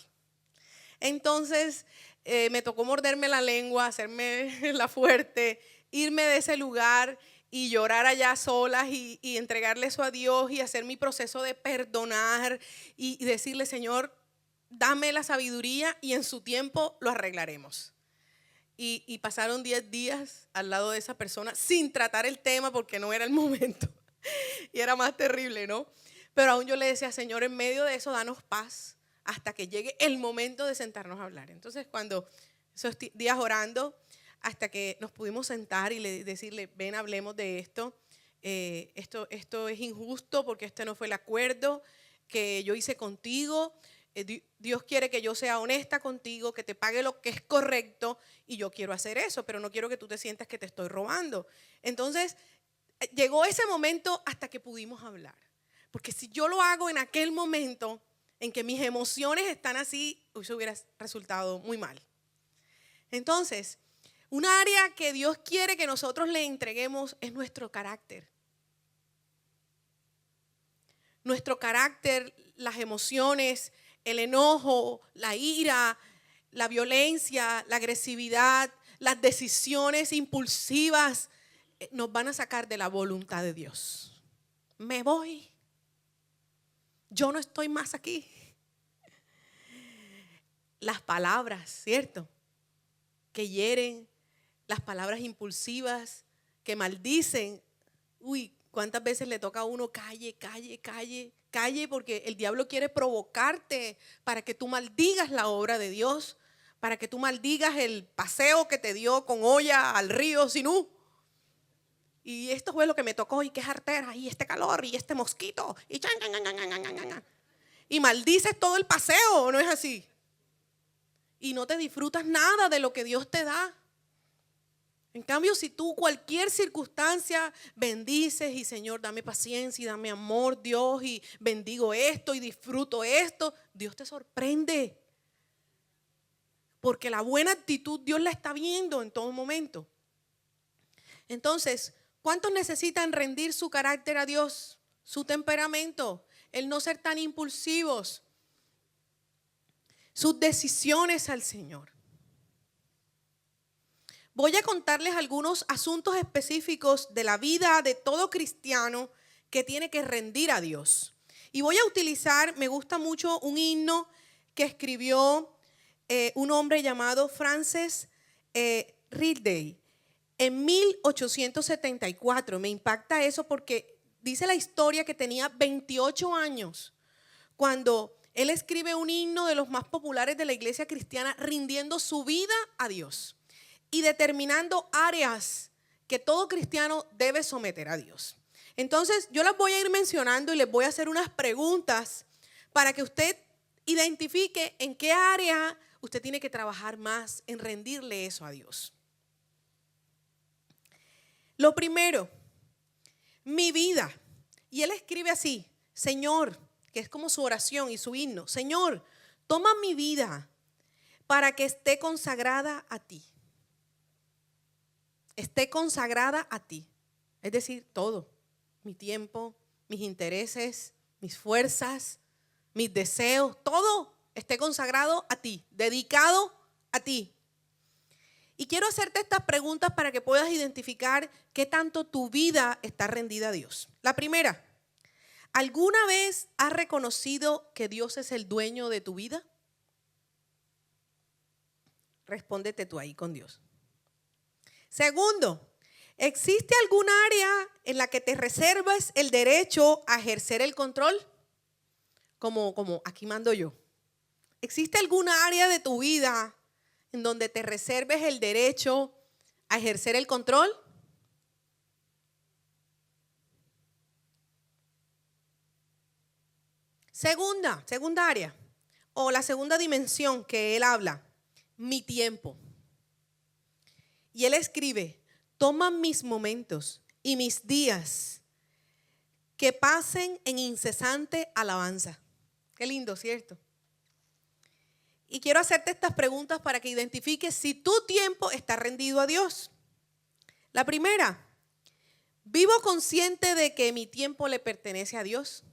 Entonces me tocó morderme la lengua, hacerme la fuerte, irme de ese lugar y llorar allá solas y entregarle eso a Dios y hacer mi proceso de perdonar y decirle, Señor, dame la sabiduría y en su tiempo lo arreglaremos. Y pasaron 10 días al lado de esa persona sin tratar el tema porque no era el momento y era más terrible, ¿no? Pero aún yo le decía, Señor, en medio de eso danos paz hasta que llegue el momento de sentarnos a hablar. Entonces cuando esos días orando, hasta que nos pudimos sentar y decirle, ven, hablemos de esto. Esto es injusto porque este no fue el acuerdo que yo hice contigo. Dios quiere que yo sea honesta contigo, que te pague lo que es correcto y yo quiero hacer eso, pero no quiero que tú te sientas que te estoy robando. Entonces, llegó ese momento hasta que pudimos hablar. Porque si yo lo hago en aquel momento en que mis emociones están así, eso hubiera resultado muy mal. Entonces, un área que Dios quiere que nosotros le entreguemos es nuestro carácter. Nuestro carácter, las emociones, el enojo, la ira, la violencia, la agresividad, las decisiones impulsivas nos van a sacar de la voluntad de Dios. Me voy. Yo no estoy más aquí. Las palabras, ¿cierto? Que hieren, las palabras impulsivas, que maldicen. ¿Cuántas veces le toca a uno calle, calle, calle, calle? Porque el diablo quiere provocarte para que tú maldigas la obra de Dios, para que tú maldigas el paseo que te dio con olla al río Sinú. Y esto fue lo que me tocó, y qué jartera, y este calor, y este mosquito, y maldices todo el paseo, ¿no es así? Y no te disfrutas nada de lo que Dios te da. En cambio, si tú cualquier circunstancia bendices y Señor, dame paciencia y dame amor, Dios, y bendigo esto y disfruto esto, Dios te sorprende. Porque la buena actitud Dios la está viendo en todo momento. Entonces, ¿cuántos necesitan rendir su carácter a Dios? Su temperamento, el no ser tan impulsivos, sus decisiones al Señor. Voy a contarles algunos asuntos específicos de la vida de todo cristiano que tiene que rendir a Dios. Y voy a utilizar, me gusta mucho, un himno que escribió un hombre llamado Francis Ridley en 1874. Me impacta eso porque dice la historia que tenía 28 años cuando él escribe un himno de los más populares de la iglesia cristiana, rindiendo su vida a Dios y determinando áreas que todo cristiano debe someter a Dios. Entonces, yo las voy a ir mencionando y les voy a hacer unas preguntas para que usted identifique en qué área usted tiene que trabajar más en rendirle eso a Dios. Lo primero, mi vida. Y él escribe así: Señor, que es como su oración y su himno, Señor, toma mi vida para que esté consagrada a ti. Esté consagrada a ti. Es decir, todo. Mi tiempo, mis intereses, mis fuerzas, mis deseos, todo esté consagrado a ti, dedicado a ti. Y quiero hacerte estas preguntas para que puedas identificar qué tanto tu vida está rendida a Dios. La primera, ¿alguna vez has reconocido que Dios es el dueño de tu vida? Respóndete tú ahí con Dios. Segundo, ¿existe alguna área en la que te reservas el derecho a ejercer el control? Como aquí mando yo. ¿Existe alguna área de tu vida en donde te reserves el derecho a ejercer el control? Segunda área, o la segunda dimensión que él habla, mi tiempo. Y él escribe, toma mis momentos y mis días que pasen en incesante alabanza. Qué lindo, ¿cierto? Y quiero hacerte estas preguntas para que identifiques si tu tiempo está rendido a Dios. La primera, ¿vivo consciente de que mi tiempo le pertenece a Dios?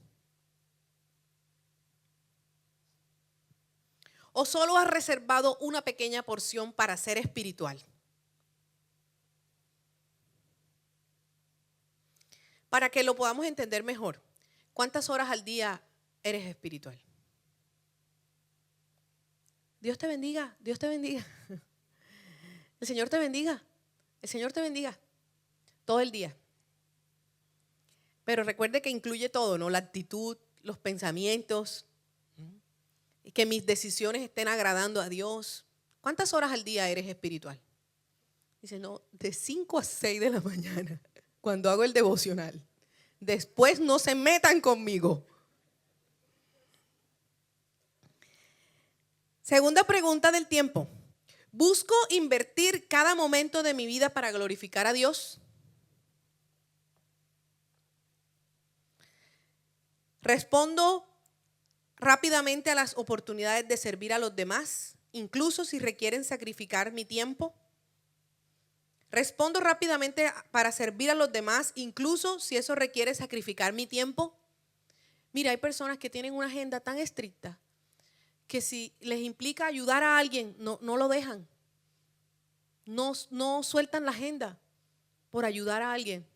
¿O solo has reservado una pequeña porción para ser espiritual? Para que lo podamos entender mejor, ¿cuántas horas al día eres espiritual? Dios te bendiga, Dios te bendiga. El Señor te bendiga, el Señor te bendiga. Todo el día. Pero recuerde que incluye todo, ¿no? La actitud, los pensamientos, y que mis decisiones estén agradando a Dios. ¿Cuántas horas al día eres espiritual? Dice, no, de 5 a 6 de la mañana, cuando hago el devocional. Después no se metan conmigo. Segunda pregunta del tiempo. ¿Busco invertir cada momento de mi vida para glorificar a Dios? ¿Respondo rápidamente a las oportunidades de servir a los demás, incluso si requieren sacrificar mi tiempo? ¿Respondo rápidamente para servir a los demás, incluso si eso requiere sacrificar mi tiempo? Mira, hay personas que tienen una agenda tan estricta que si les implica ayudar a alguien, no lo dejan. No sueltan la agenda por ayudar a alguien.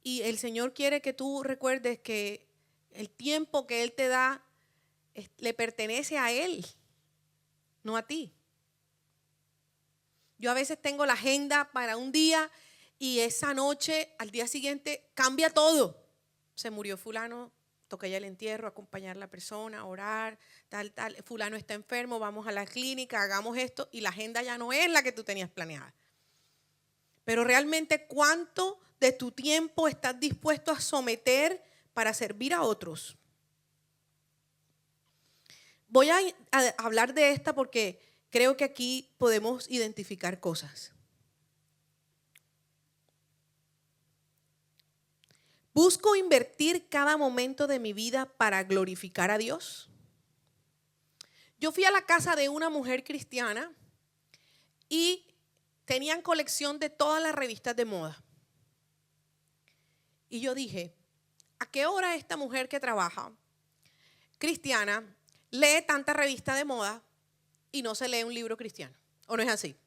Y el Señor quiere que tú recuerdes que el tiempo que Él te da le pertenece a Él, no a ti. Yo a veces tengo la agenda para un día y esa noche, al día siguiente, cambia todo. Se murió fulano, toca ya el entierro, acompañar a la persona, orar, tal. Fulano está enfermo, vamos a la clínica, hagamos esto y la agenda ya no es la que tú tenías planeada. Pero realmente, ¿cuánto de tu tiempo estás dispuesto a someter para servir a otros? Voy a hablar de esta porque creo que aquí podemos identificar cosas. ¿Busco invertir cada momento de mi vida para glorificar a Dios? Yo fui a la casa de una mujer cristiana y tenían colección de todas las revistas de moda. Y yo dije, ¿a qué hora esta mujer que trabaja, cristiana, lee tanta revista de moda y no se lee un libro cristiano? ¿O no es así?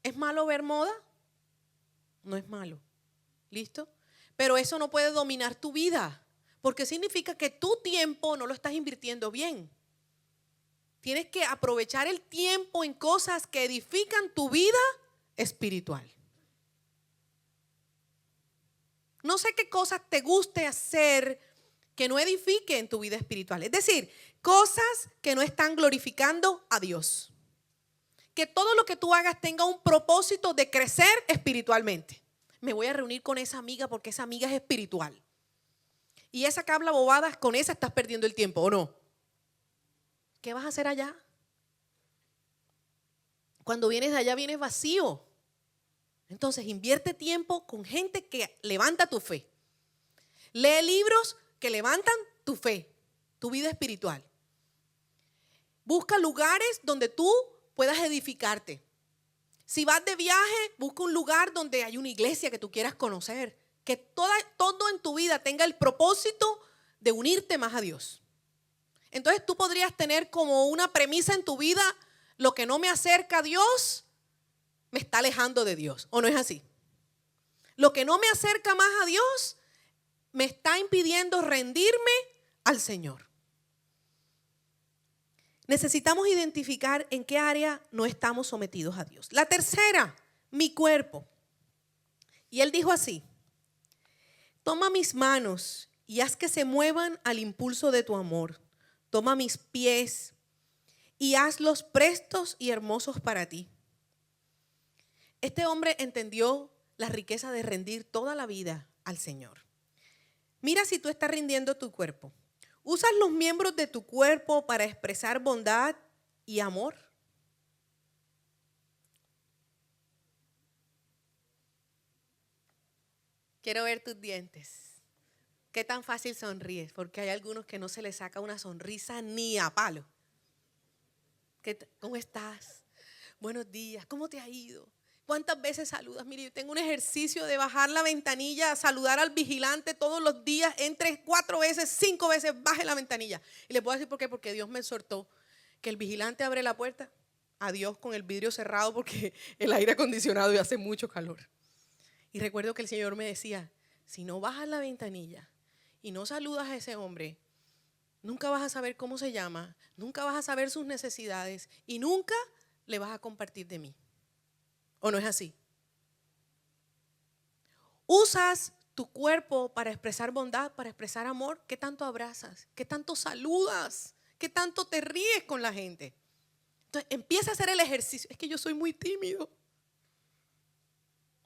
¿Es malo ver moda? No es malo. ¿Listo? Pero eso no puede dominar tu vida, porque significa que tu tiempo no lo estás invirtiendo bien. Tienes que aprovechar el tiempo en cosas que edifican tu vida espiritual. No sé qué cosas te guste hacer que no edifiquen tu vida espiritual. Es decir, cosas que no están glorificando a Dios. Que todo lo que tú hagas tenga un propósito de crecer espiritualmente. Me voy a reunir con esa amiga porque esa amiga es espiritual. Y esa que habla bobadas, con esa estás perdiendo el tiempo, ¿o no? ¿Qué vas a hacer allá? Cuando vienes de allá vienes vacío. Entonces invierte tiempo con gente que levanta tu fe. Lee libros que levantan tu fe, tu vida espiritual. Busca lugares donde tú puedas edificarte. Si vas de viaje, busca un lugar donde hay una iglesia que tú quieras conocer. que todo en tu vida tenga el propósito de unirte más a Dios. Entonces tú podrías tener como una premisa en tu vida: lo que no me acerca a Dios, me está alejando de Dios. ¿O no es así? Lo que no me acerca más a Dios, me está impidiendo rendirme al Señor. Necesitamos identificar en qué área no estamos sometidos a Dios. La tercera, mi cuerpo. Y él dijo así: toma mis manos y haz que se muevan al impulso de tu amor. Toma mis pies y hazlos prestos y hermosos para ti. Este hombre entendió la riqueza de rendir toda la vida al Señor. Mira si tú estás rindiendo tu cuerpo. ¿Usas los miembros de tu cuerpo para expresar bondad y amor? Quiero ver tus dientes. ¿Qué tan fácil sonríes? Porque hay algunos que no se les saca una sonrisa ni a palo. ¿Cómo estás? Buenos días. ¿Cómo te ha ido? ¿Cuántas veces saludas? Mire, yo tengo un ejercicio de bajar la ventanilla, saludar al vigilante todos los días, entre 4 veces, 5 veces, baje la ventanilla. Y le puedo decir por qué: porque Dios me exhortó que el vigilante abre la puerta, adiós con el vidrio cerrado porque el aire acondicionado y hace mucho calor. Y recuerdo que el Señor me decía: si no bajas la ventanilla y no saludas a ese hombre, nunca vas a saber cómo se llama, nunca vas a saber sus necesidades y nunca le vas a compartir de mí. ¿O no es así? ¿Usas tu cuerpo para expresar bondad, para expresar amor? ¿Qué tanto abrazas? ¿Qué tanto saludas? ¿Qué tanto te ríes con la gente? Entonces empieza a hacer el ejercicio. Es que yo soy muy tímido.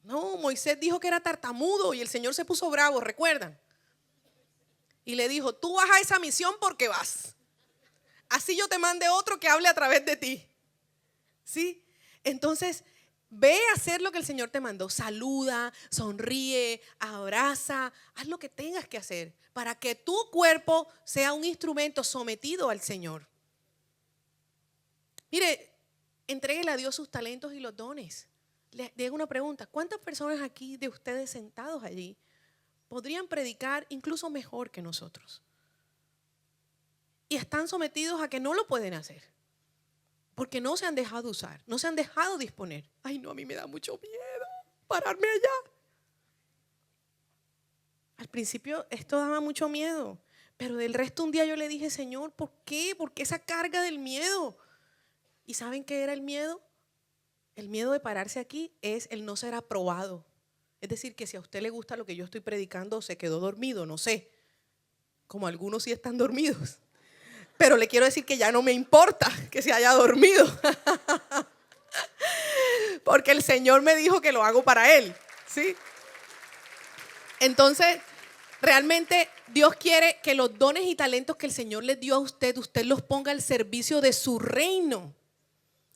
No, Moisés dijo que era tartamudo y el Señor se puso bravo, ¿recuerdan? Y le dijo: tú vas a esa misión porque vas. Así yo te mande otro que hable a través de ti. ¿Sí? Entonces, ve a hacer lo que el Señor te mandó. Saluda, sonríe, abraza, haz lo que tengas que hacer para que tu cuerpo sea un instrumento sometido al Señor. Mire, entréguele a Dios sus talentos y los dones. Le hago una pregunta: ¿cuántas personas aquí de ustedes sentados allí podrían predicar incluso mejor que nosotros? Y están sometidos a que no lo pueden hacer, porque no se han dejado usar, no se han dejado disponer. Ay, no, a mí me da mucho miedo pararme allá. Al principio esto daba mucho miedo, pero del resto un día yo le dije: Señor, ¿por qué? ¿Por qué esa carga del miedo? ¿Y saben qué era el miedo? El miedo de pararse aquí es el no ser aprobado. Es decir, que si a usted le gusta lo que yo estoy predicando, se quedó dormido, no sé. Como algunos sí están dormidos. Pero le quiero decir que ya no me importa que se haya dormido. Porque el Señor me dijo que lo hago para Él. ¿Sí? Entonces, realmente Dios quiere que los dones y talentos que el Señor les dio a usted los ponga al servicio de su reino.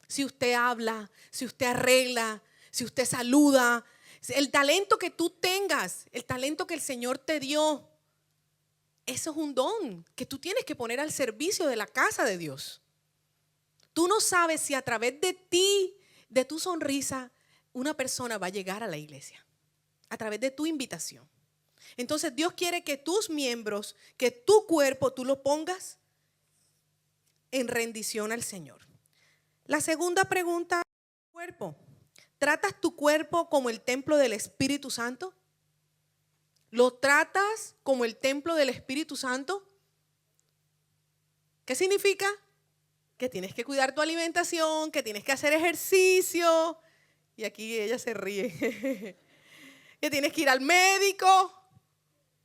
Si usted habla, si usted arregla, si usted saluda, el talento que tú tengas, el talento que el Señor te dio, eso es un don que tú tienes que poner al servicio de la casa de Dios. Tú no sabes si a través de ti, de tu sonrisa, una persona va a llegar a la iglesia, a través de tu invitación. Entonces Dios quiere que tus miembros, que tu cuerpo, tú lo pongas en rendición al Señor. La segunda pregunta: cuerpo. ¿Tratas tu cuerpo como el templo del Espíritu Santo? ¿Lo tratas como el templo del Espíritu Santo? ¿Qué significa? Que tienes que cuidar tu alimentación, que tienes que hacer ejercicio. Y aquí ella se ríe. Que tienes que ir al médico.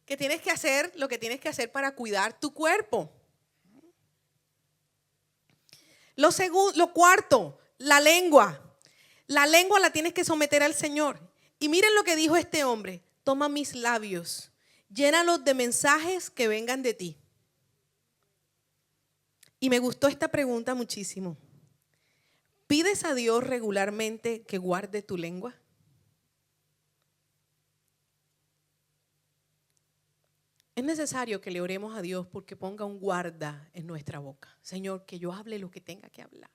Que tienes que hacer lo que tienes que hacer para cuidar tu cuerpo. Lo cuarto, la lengua. La lengua la tienes que someter al Señor. Y miren lo que dijo este hombre: toma mis labios, llénalos de mensajes que vengan de ti. Y me gustó esta pregunta muchísimo. ¿Pides a Dios regularmente que guarde tu lengua? Es necesario que le oremos a Dios porque ponga un guarda en nuestra boca. Señor, que yo hable lo que tenga que hablar.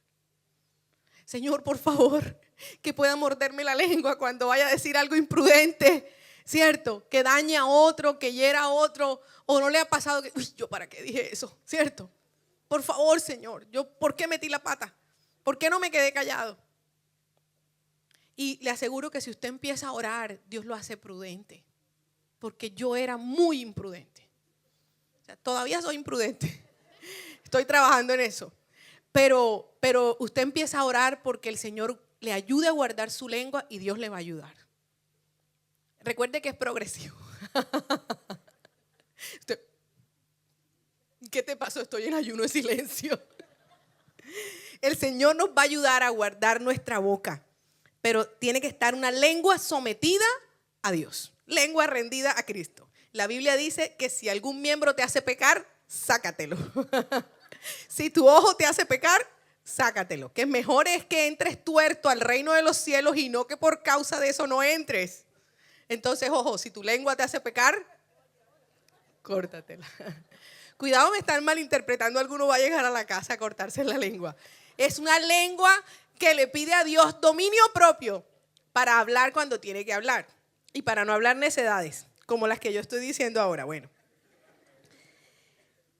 Señor, por favor, que pueda morderme la lengua cuando vaya a decir algo imprudente. ¿cierto? Que dañe a otro, que hiera a otro, o no le ha pasado que, uy, ¿yo para qué dije eso? ¿Cierto? Por favor, Señor, ¿por qué metí la pata? ¿Por qué no me quedé callado? Y le aseguro que si usted empieza a orar, Dios lo hace prudente, porque yo era muy imprudente. O sea, todavía soy imprudente, estoy trabajando en eso. Pero usted empieza a orar porque el Señor le ayude a guardar su lengua y Dios le va a ayudar. Recuerde que es progresivo. ¿Qué te pasó? Estoy en ayuno de silencio. El Señor nos va a ayudar a guardar nuestra boca, pero tiene que estar una lengua sometida a Dios, lengua rendida a Cristo. La Biblia dice que si algún miembro te hace pecar, sácatelo. Si tu ojo te hace pecar, sácatelo. Que mejor es que entres tuerto al reino de los cielos y no que por causa de eso no entres. Entonces, ojo, si tu lengua te hace pecar, córtatela. Cuidado, me están malinterpretando. Alguno va a llegar a la casa a cortarse la lengua. Es una lengua que le pide a Dios dominio propio para hablar cuando tiene que hablar y para no hablar necedades, como las que yo estoy diciendo ahora. Bueno.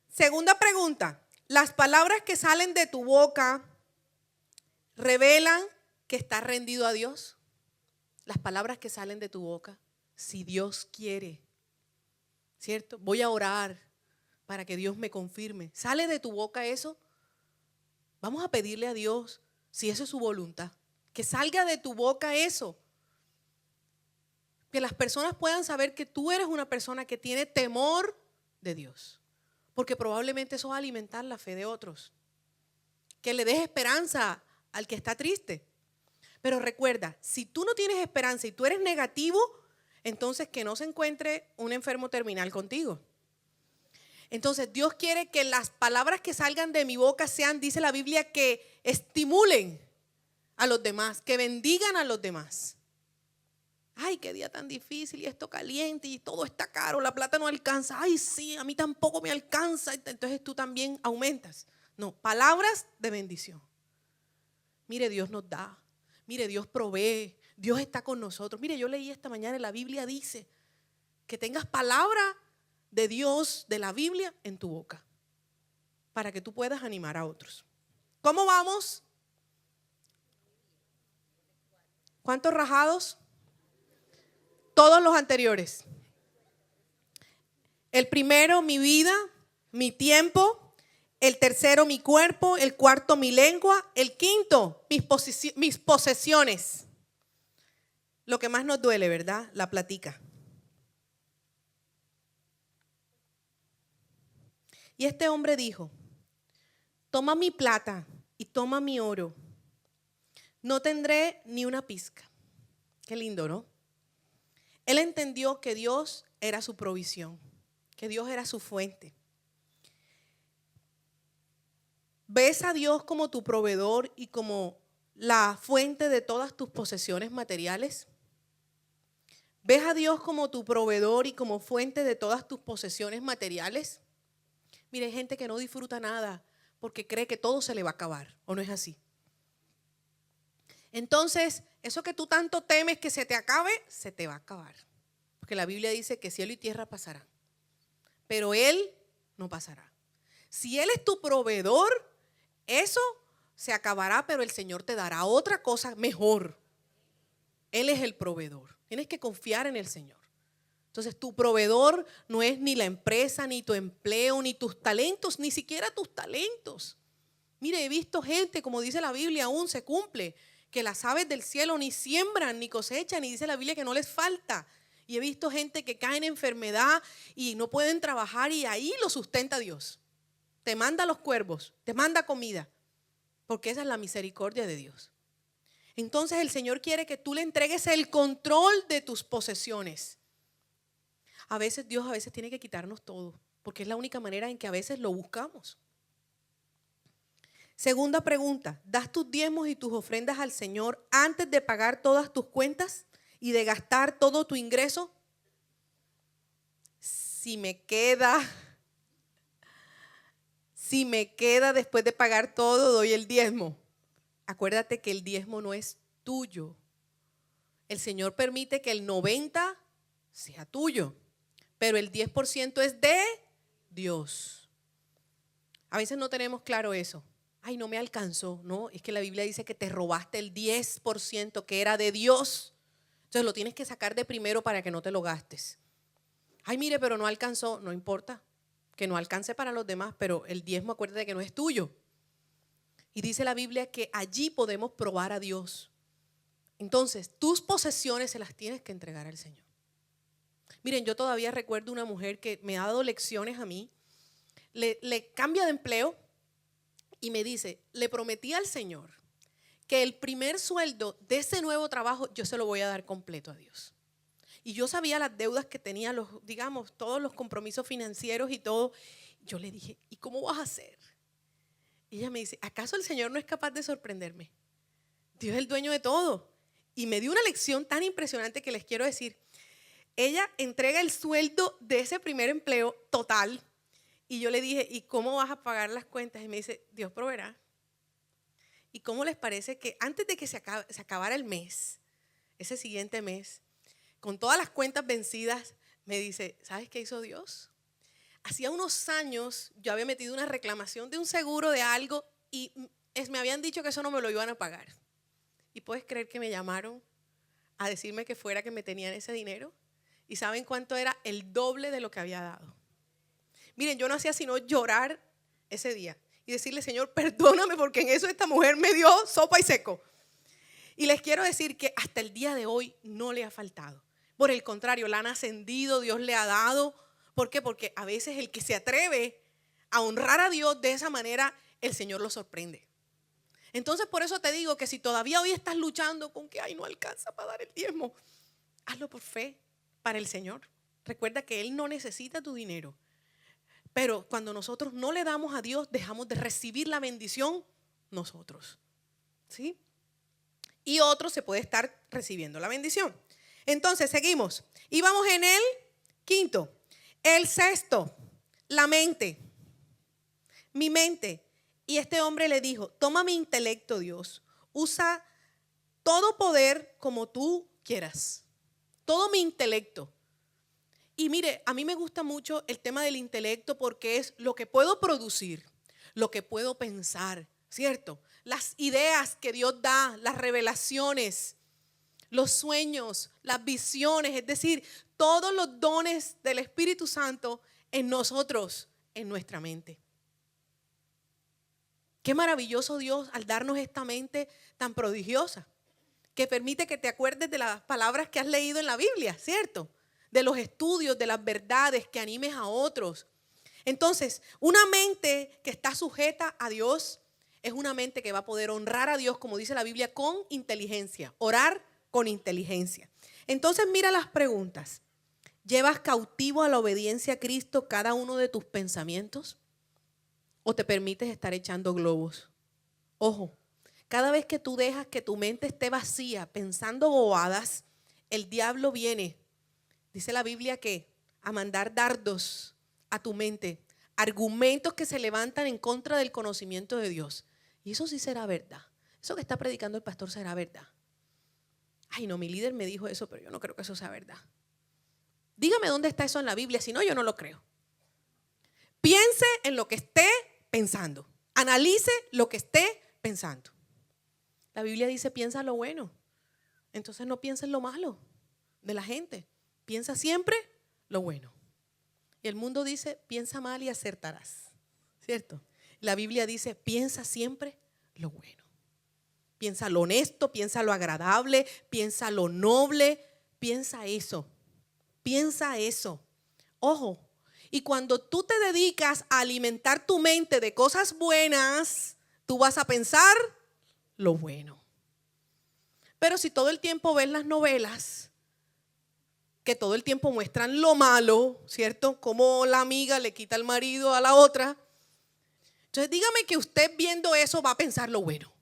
Segunda pregunta. ¿Las palabras que salen de tu boca revelan que estás rendido a Dios? Las palabras que salen de tu boca, si Dios quiere, ¿cierto? Voy a orar para que Dios me confirme. ¿Sale de tu boca eso? Vamos a pedirle a Dios, si eso es su voluntad, que salga de tu boca eso. Que las personas puedan saber que tú eres una persona que tiene temor de Dios. Porque probablemente eso va a alimentar la fe de otros. Que le des esperanza al que está triste. Pero recuerda, si tú no tienes esperanza y tú eres negativo, entonces que no se encuentre un enfermo terminal contigo. Entonces Dios quiere que las palabras que salgan de mi boca sean, dice la Biblia, que estimulen a los demás, que bendigan a los demás. Ay, qué día tan difícil y esto caliente y todo está caro, la plata no alcanza. Ay, sí, a mí tampoco me alcanza. Entonces tú también aumentas. No, palabras de bendición. Mire, Dios nos da. Mire, Dios provee. Dios está con nosotros. Mire, yo leí esta mañana en la Biblia dice que tengas palabra de Dios, de la Biblia, en tu boca para que tú puedas animar a otros. ¿Cómo vamos? ¿Cuántos rajados? Todos los anteriores. El primero, mi vida, mi tiempo. El tercero, mi cuerpo. El cuarto, mi lengua. El quinto, mis posesiones. Lo que más nos duele, ¿verdad? La platica. Y este hombre dijo, toma mi plata y toma mi oro. No tendré ni una pizca. Qué lindo, ¿no? Él entendió que Dios era su provisión, que Dios era su fuente. ¿Ves a Dios como tu proveedor y como la fuente de todas tus posesiones materiales? ¿Ves a Dios como tu proveedor y como fuente de todas tus posesiones materiales? Mire, hay gente que no disfruta nada porque cree que todo se le va a acabar, ¿o no es así? Entonces, eso que tú tanto temes que se te acabe, se te va a acabar. Porque la Biblia dice que cielo y tierra pasarán, pero Él no pasará. Si Él es tu proveedor, eso se acabará, pero el Señor te dará otra cosa mejor. Él es el proveedor. Tienes que confiar en el Señor. Entonces, tu proveedor no es ni la empresa, ni tu empleo, ni tus talentos, ni siquiera tus talentos. Mire, he visto gente, como dice la Biblia, aún se cumple, que las aves del cielo ni siembran, ni cosechan, y dice la Biblia que no les falta. Y he visto gente que cae en enfermedad y no pueden trabajar y ahí lo sustenta Dios. Te manda los cuervos, te manda comida, porque esa es la misericordia de Dios. Entonces el Señor quiere que tú le entregues el control de tus posesiones. A veces Dios tiene que quitarnos todo, porque es la única manera en que a veces lo buscamos. Segunda pregunta, ¿das tus diezmos y tus ofrendas al Señor antes de pagar todas tus cuentas y de gastar todo tu ingreso? Si me queda después de pagar todo, doy el diezmo. Acuérdate que el diezmo no es tuyo. El Señor permite que el 90 sea tuyo, pero el 10% es de Dios. A veces no tenemos claro eso. Ay, no me alcanzó. No, es que la Biblia dice que te robaste el 10% que era de Dios. Entonces lo tienes que sacar de primero para que no te lo gastes. Ay, mire, pero no alcanzó. No importa que no alcance para los demás, pero el diezmo, acuérdate que no es tuyo. Y dice la Biblia que allí podemos probar a Dios. Entonces, tus posesiones se las tienes que entregar al Señor. Miren, yo todavía recuerdo una mujer que me ha dado lecciones a mí. Le cambia de empleo y me dice, le prometí al Señor que el primer sueldo de ese nuevo trabajo yo se lo voy a dar completo a Dios. Y yo sabía las deudas que tenía, digamos, todos los compromisos financieros y todo. Yo le dije, ¿y cómo vas a hacer? Y ella me dice, ¿acaso el Señor no es capaz de sorprenderme? Dios es el dueño de todo. Y me dio una lección tan impresionante que les quiero decir. Ella entrega el sueldo de ese primer empleo total. Y yo le dije, ¿y cómo vas a pagar las cuentas? Y me dice, Dios proveerá. ¿Y cómo les parece que antes de que se acabara el mes, ese siguiente mes, con todas las cuentas vencidas, me dice, ¿sabes qué hizo Dios? Hacía unos años yo había metido una reclamación de un seguro de algo y me habían dicho que eso no me lo iban a pagar. ¿Y puedes creer que me llamaron a decirme que fuera que me tenían ese dinero? ¿Y saben cuánto era? El doble de lo que había dado. Miren, yo no hacía sino llorar ese día y decirle, Señor, perdóname porque en eso esta mujer me dio sopa y seco. Y les quiero decir que hasta el día de hoy no le ha faltado. Por el contrario, la han ascendido, Dios le ha dado. ¿Por qué? Porque a veces el que se atreve a honrar a Dios de esa manera, el Señor lo sorprende. Entonces por eso te digo que si todavía hoy estás luchando con que ay, no alcanza para dar el diezmo, hazlo por fe para el Señor. Recuerda que Él no necesita tu dinero. Pero cuando nosotros no le damos a Dios, dejamos de recibir la bendición nosotros. ¿Sí? Y otro se puede estar recibiendo la bendición. Entonces seguimos. Y vamos en el quinto. El sexto, la mente. Mi mente. Y este hombre le dijo, toma mi intelecto, Dios. Usa todo poder como tú quieras. Todo mi intelecto. Y mire, a mí me gusta mucho el tema del intelecto porque es lo que puedo producir, lo que puedo pensar, ¿cierto? Las ideas que Dios da, las revelaciones, los sueños, las visiones, es decir, todos los dones del Espíritu Santo en nosotros, en nuestra mente. Qué maravilloso Dios al darnos esta mente tan prodigiosa, que permite que te acuerdes de las palabras que has leído en la Biblia, ¿cierto? De los estudios, de las verdades, que animes a otros. Entonces, una mente que está sujeta a Dios es una mente que va a poder honrar a Dios, como dice la Biblia, con inteligencia. Orar con inteligencia. Entonces, mira las preguntas. ¿Llevas cautivo a la obediencia a Cristo cada uno de tus pensamientos? ¿O te permites estar echando globos? Ojo, cada vez que tú dejas que tu mente esté vacía, pensando bobadas, el diablo viene, dice la Biblia, que a mandar dardos a tu mente, argumentos que se levantan en contra del conocimiento de Dios. Y eso sí será verdad. Eso que está predicando el pastor será verdad. Ay, no, mi líder me dijo eso, pero yo no creo que eso sea verdad. Dígame dónde está eso en la Biblia, si no, yo no lo creo. Piense en lo que esté pensando. Analice lo que esté pensando. La Biblia dice, piensa lo bueno. Entonces no pienses lo malo de la gente. Piensa siempre lo bueno. Y el mundo dice, piensa mal y acertarás. ¿Cierto? La Biblia dice, piensa siempre lo bueno. Piensa lo honesto, piensa lo agradable, piensa lo noble. Piensa eso. Piensa eso. Ojo. Y cuando tú te dedicas a alimentar tu mente de cosas buenas, tú vas a pensar lo bueno. Pero si todo el tiempo ves las novelas, que todo el tiempo muestran lo malo, ¿cierto? Como la amiga le quita el marido a la otra. Entonces dígame que usted viendo eso va a pensar lo bueno.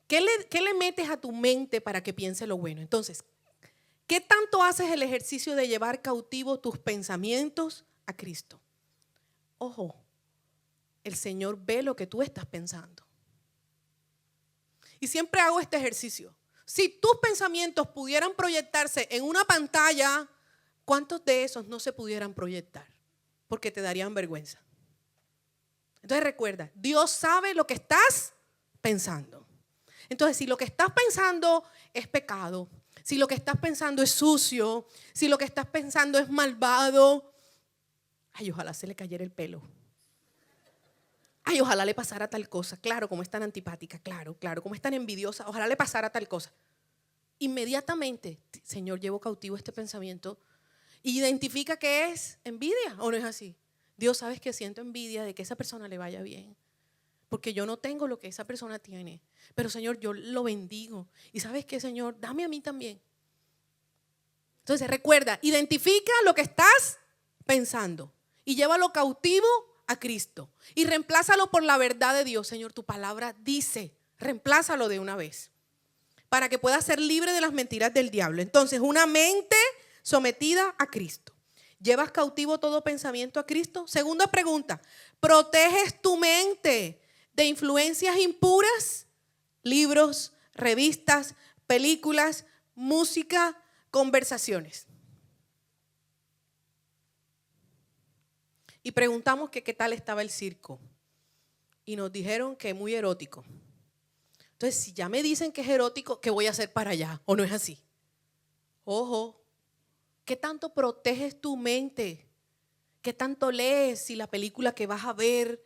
¿Qué le metes a tu mente para que piense lo bueno? Entonces, ¿qué tanto haces el ejercicio de llevar cautivo tus pensamientos a Cristo? Ojo, el Señor ve lo que tú estás pensando. Y siempre hago este ejercicio. Si tus pensamientos pudieran proyectarse en una pantalla, ¿cuántos de esos no se pudieran proyectar? Porque te darían vergüenza. Entonces recuerda, Dios sabe lo que estás pensando. Entonces, si lo que estás pensando es pecado, si lo que estás pensando es sucio, si lo que estás pensando es malvado, ay, ojalá se le cayera el pelo. Ay, ojalá le pasara tal cosa. Claro, como es tan antipática, claro, como es tan envidiosa, ojalá le pasara tal cosa. Inmediatamente, Señor, llevo cautivo este pensamiento. Identifica que es envidia o no es así. Dios, sabes que siento envidia de que esa persona le vaya bien, porque yo no tengo lo que esa persona tiene. Pero Señor, yo lo bendigo. Y sabes qué, Señor, dame a mí también. Entonces recuerda, identifica lo que estás pensando y llévalo cautivo a Cristo y reemplázalo por la verdad de Dios. Señor, tu palabra dice, reemplázalo de una vez para que puedas ser libre de las mentiras del diablo. Entonces, una mente sometida a Cristo. ¿Llevas cautivo todo pensamiento a Cristo? Segunda pregunta, ¿proteges tu mente de influencias impuras? Libros, revistas, películas, música, conversaciones. Y preguntamos que qué tal estaba el circo. Y nos dijeron que muy erótico. Entonces, si ya me dicen que es erótico, ¿qué voy a hacer para allá? ¿O no es así? Ojo, ¿qué tanto proteges tu mente? ¿Qué tanto lees si la película que vas a ver?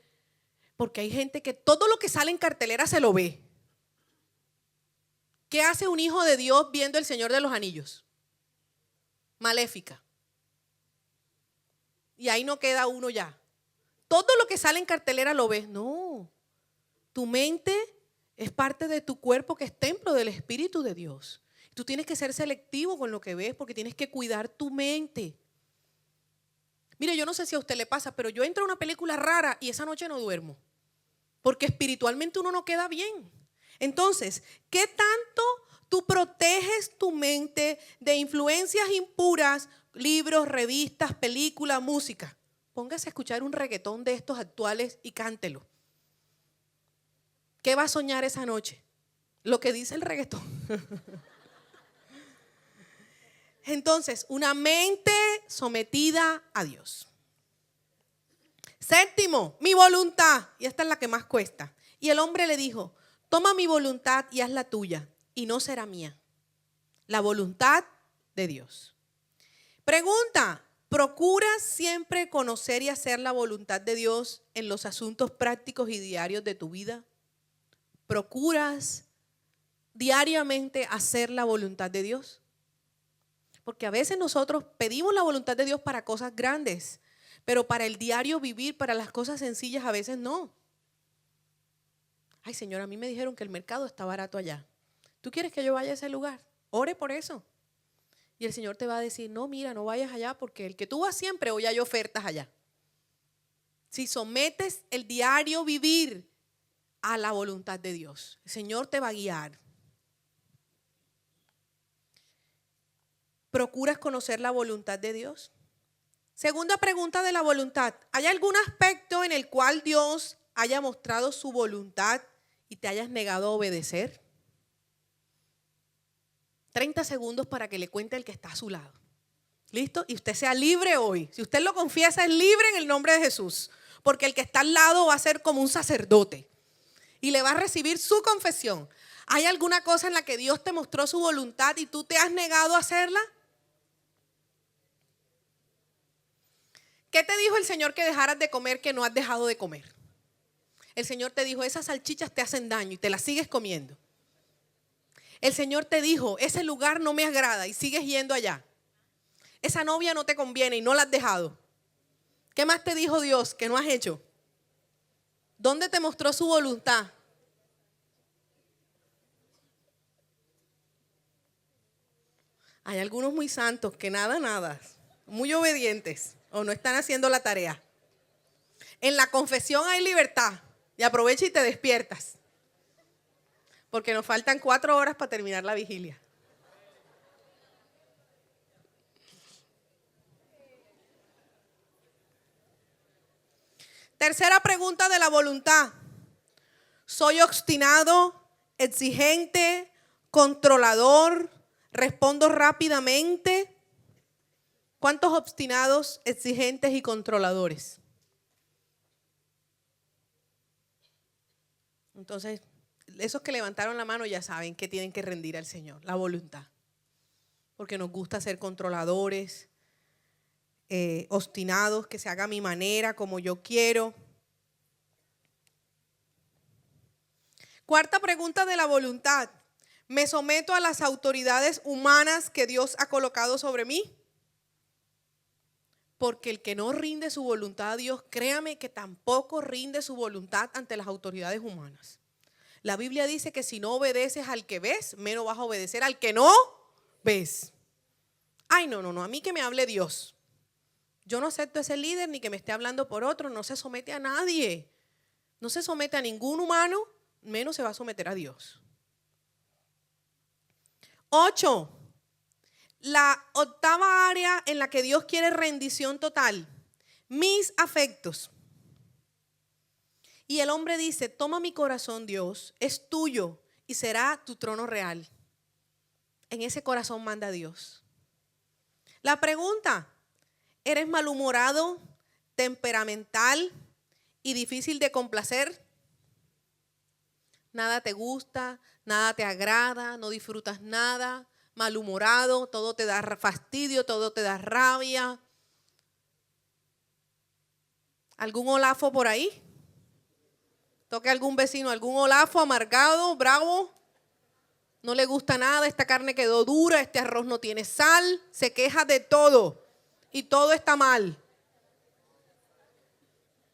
Porque hay gente que todo lo que sale en cartelera se lo ve. ¿Qué hace un hijo de Dios viendo El Señor de los Anillos? Maléfica. Y ahí no queda uno ya. Todo lo que sale en cartelera lo ves. No, tu mente es parte de tu cuerpo que es templo del Espíritu de Dios. Tú tienes que ser selectivo con lo que ves porque tienes que cuidar tu mente. Mire, yo no sé si a usted le pasa, pero yo entro a una película rara y esa noche no duermo. Porque espiritualmente uno no queda bien. Entonces, ¿qué tanto tú proteges tu mente de influencias impuras, libros, revistas, películas, música? Póngase a escuchar un reggaetón de estos actuales y cántelo. ¿Qué va a soñar esa noche? Lo que dice el reggaetón. Entonces, una mente sometida a Dios. Séptimo, mi voluntad. Y esta es la que más cuesta. Y el hombre le dijo, toma mi voluntad y haz la tuya, y no será mía. La voluntad de Dios. Pregunta, ¿procuras siempre conocer y hacer la voluntad de Dios en los asuntos prácticos y diarios de tu vida? ¿Procuras diariamente hacer la voluntad de Dios? Porque a veces nosotros pedimos la voluntad de Dios para cosas grandes, pero para el diario vivir, para las cosas sencillas, a veces no. Ay, Señor, a mí me dijeron que el mercado está barato allá. ¿Tú quieres que yo vaya a ese lugar? Ore por eso. Y el Señor te va a decir, no, mira, no vayas allá porque el que tú vas siempre, hoy hay ofertas allá. Si sometes el diario vivir a la voluntad de Dios, el Señor te va a guiar. ¿Procuras conocer la voluntad de Dios? Segunda pregunta de la voluntad. ¿Hay algún aspecto en el cual Dios haya mostrado su voluntad y te hayas negado a obedecer? 30 segundos para que le cuente el que está a su lado. ¿Listo? Y usted sea libre hoy. Si usted lo confiesa, es libre en el nombre de Jesús. Porque el que está al lado va a ser como un sacerdote y le va a recibir su confesión. ¿Hay alguna cosa en la que Dios te mostró su voluntad y tú te has negado a hacerla? ¿Qué te dijo el Señor que dejaras de comer que no has dejado de comer? El Señor te dijo, esas salchichas te hacen daño y te las sigues comiendo. El Señor te dijo, ese lugar no me agrada y sigues yendo allá. Esa novia no te conviene y no la has dejado. ¿Qué más te dijo Dios que no has hecho? ¿Dónde te mostró su voluntad? Hay algunos muy santos que nada, muy obedientes o no están haciendo la tarea. En la confesión hay libertad y aprovecha y te despiertas. Porque nos faltan 4 horas para terminar la vigilia. Tercera pregunta de la voluntad. ¿Soy obstinado, exigente, controlador, respondo rápidamente. ¿Cuántos obstinados, exigentes y controladores? Entonces, esos que levantaron la mano ya saben que tienen que rendir al Señor, la voluntad. Porque nos gusta ser controladores, obstinados, que se haga a mi manera, como yo quiero. Cuarta pregunta de la voluntad. ¿Me someto a las autoridades humanas que Dios ha colocado sobre mí? Porque el que no rinde su voluntad a Dios, créame que tampoco rinde su voluntad ante las autoridades humanas. La Biblia dice que si no obedeces al que ves, menos vas a obedecer al que no ves. Ay, no, a mí que me hable Dios. Yo no acepto ese líder ni que me esté hablando por otro, no se somete a nadie. No se somete a ningún humano, menos se va a someter a Dios. 8. La octava área en la que Dios quiere rendición total. Mis afectos. Y el hombre dice, toma mi corazón, Dios, es tuyo y será tu trono real. En ese corazón manda Dios. La pregunta, ¿eres malhumorado, temperamental y difícil de complacer? Nada te gusta, nada te agrada, no disfrutas nada, malhumorado, todo te da fastidio, todo te da rabia. ¿Algún olafo por ahí? Toque a algún vecino, algún olafo amargado, bravo. No le gusta nada, esta carne quedó dura, este arroz no tiene sal, se queja de todo y todo está mal.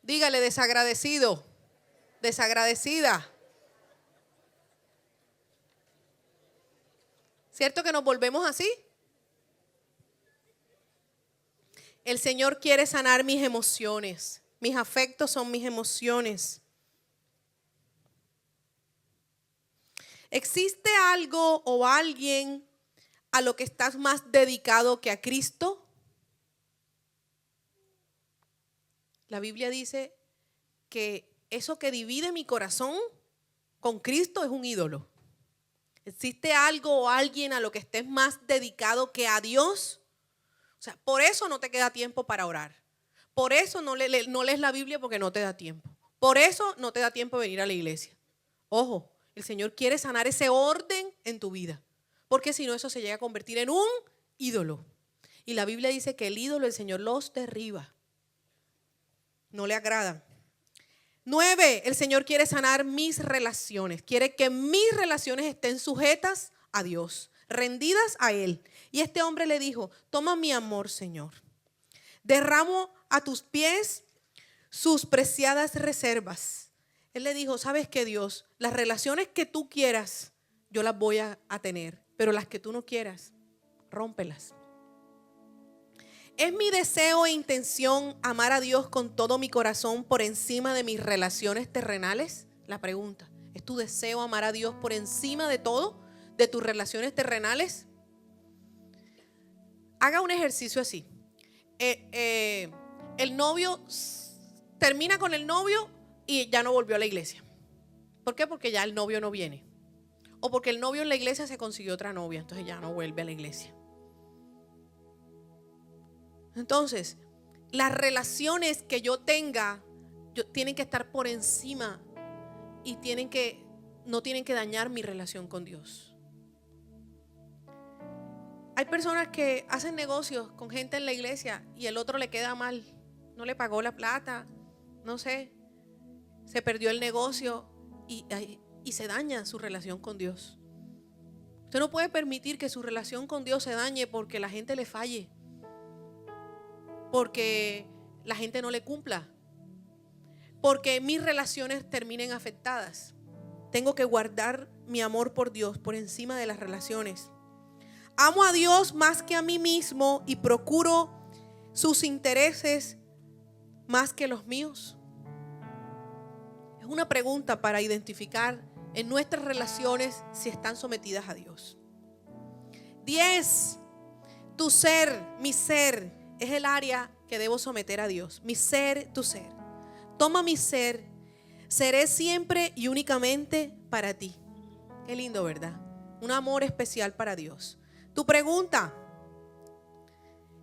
Dígale, desagradecido, desagradecida. ¿Cierto que nos volvemos así? El Señor quiere sanar mis emociones. Mis afectos son mis emociones. ¿Existe algo o alguien a lo que estás más dedicado que a Cristo? La Biblia dice que eso que divide mi corazón con Cristo es un ídolo. ¿Existe algo o alguien a lo que estés más dedicado que a Dios? O sea, por eso no te queda tiempo para orar. Por eso no lees la Biblia porque no te da tiempo. Por eso no te da tiempo de venir a la iglesia. Ojo. El Señor quiere sanar ese orden en tu vida, porque si no eso se llega a convertir en un ídolo. Y la Biblia dice que el ídolo el Señor los derriba. No le agrada. 9, el Señor quiere sanar mis relaciones. Quiere que mis relaciones estén sujetas a Dios, rendidas a Él. Y este hombre le dijo, toma mi amor, Señor. Derramo a tus pies sus preciadas reservas. Él le dijo, ¿sabes qué, Dios? Las relaciones que tú quieras, yo las voy a tener, pero las que tú no quieras, rómpelas. ¿Es mi deseo e intención amar a Dios con todo mi corazón por encima de mis relaciones terrenales? La pregunta, ¿es tu deseo amar a Dios por encima de todo, de tus relaciones terrenales? Haga un ejercicio así. El novio termina con el novio y ya no volvió a la iglesia. ¿Por qué? Porque ya el novio no viene. O porque el novio en la iglesia se consiguió otra novia, entonces ya no vuelve a la iglesia. Entonces, las relaciones que yo tenga tienen que estar por encima y no tienen que dañar mi relación con Dios. Hay personas que hacen negocios con gente en la iglesia y el otro le queda mal. No le pagó la plata, no sé. Se perdió el negocio y se daña su relación con Dios. Usted no puede permitir que su relación con Dios se dañe porque la gente le falle, porque la gente no le cumpla, porque mis relaciones terminen afectadas. Tengo que guardar mi amor por Dios por encima de las relaciones. Amo a Dios más que a mí mismo y procuro sus intereses más que los míos. Es una pregunta para identificar en nuestras relaciones si están sometidas a Dios. 10. Tu ser, mi ser, es el área que debo someter a Dios. Mi ser, tu ser. Toma mi ser, seré siempre y únicamente para ti. Qué lindo, ¿verdad? un amor especial para Dios. Tu pregunta: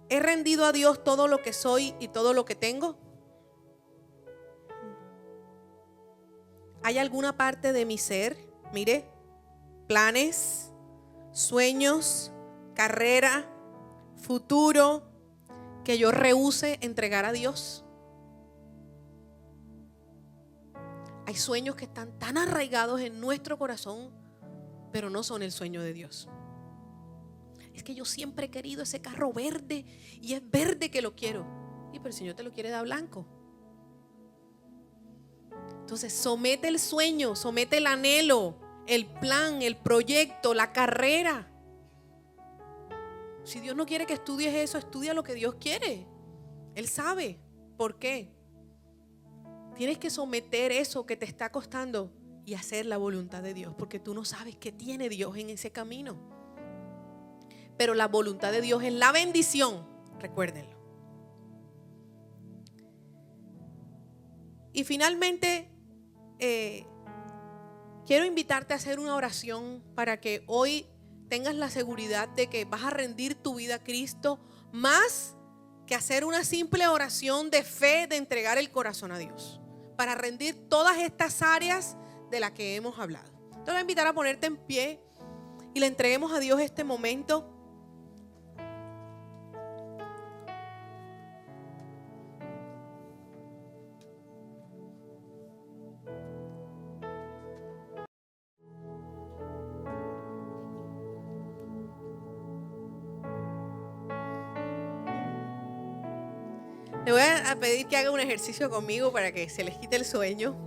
¿he rendido a Dios todo lo que soy y todo lo que tengo? ¿Hay alguna parte de mi ser, mire, planes, sueños, carrera, futuro, que yo rehúse entregar a Dios? Hay sueños que están tan arraigados en nuestro corazón, pero no son el sueño de Dios. Es que yo siempre he querido ese carro verde y es verde que lo quiero. Y pero el Señor te lo quiere dar blanco. Entonces somete el sueño, somete el anhelo, el plan, el proyecto, la carrera. Si Dios no quiere que estudies eso, estudia lo que Dios quiere. Él sabe por qué. Tienes que someter eso que te está costando y hacer la voluntad de Dios, porque tú no sabes qué tiene Dios en ese camino. Pero la voluntad de Dios es la bendición, recuérdenlo. Y finalmente, quiero invitarte a hacer una oración para que hoy tengas la seguridad de que vas a rendir tu vida a Cristo, más que hacer una simple oración de fe de entregar el corazón a Dios, para rendir todas estas áreas de las que hemos hablado. Te voy a invitar a ponerte en pie y le entreguemos a Dios este momento. Le voy a pedir que haga un ejercicio conmigo para que se les quite el sueño.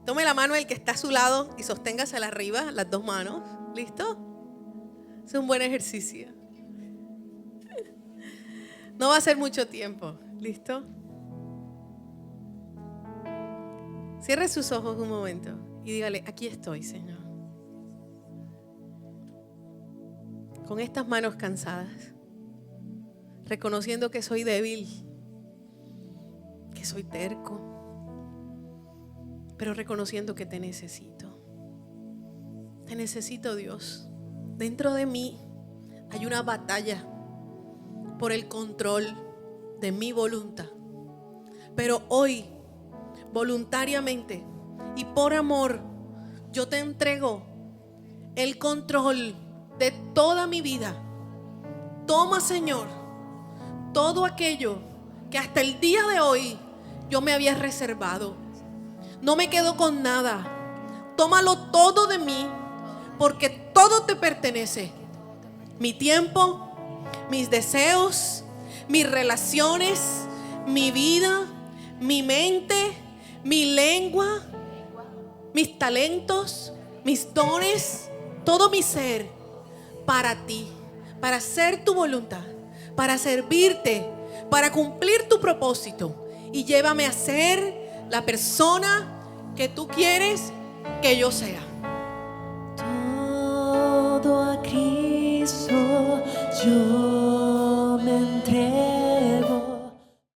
Tome la mano del que está a su lado y sosténgasela arriba, las dos manos. ¿Listo? Es un buen ejercicio. No va a ser mucho tiempo. ¿Listo? Cierre sus ojos un momento y dígale: aquí estoy, Señor. Con estas manos cansadas, reconociendo que soy débil, que soy terco, pero reconociendo que te necesito. Te necesito, Dios. Dentro de mí hay una batalla por el control de mi voluntad. Pero hoy, voluntariamente y por amor, yo te entrego el control de toda mi vida. Toma, Señor, todo aquello que hasta el día de hoy yo me había reservado. No me quedo con nada. Tómalo todo de mí, porque todo te pertenece. Mi tiempo, mis deseos, mis relaciones, mi vida, mi mente, mi lengua, mis talentos, mis dones, todo mi ser, para ti, para hacer tu voluntad, para servirte, para cumplir tu propósito. Y llévame a ser la persona que tú quieres que yo sea. Todo a Cristo yo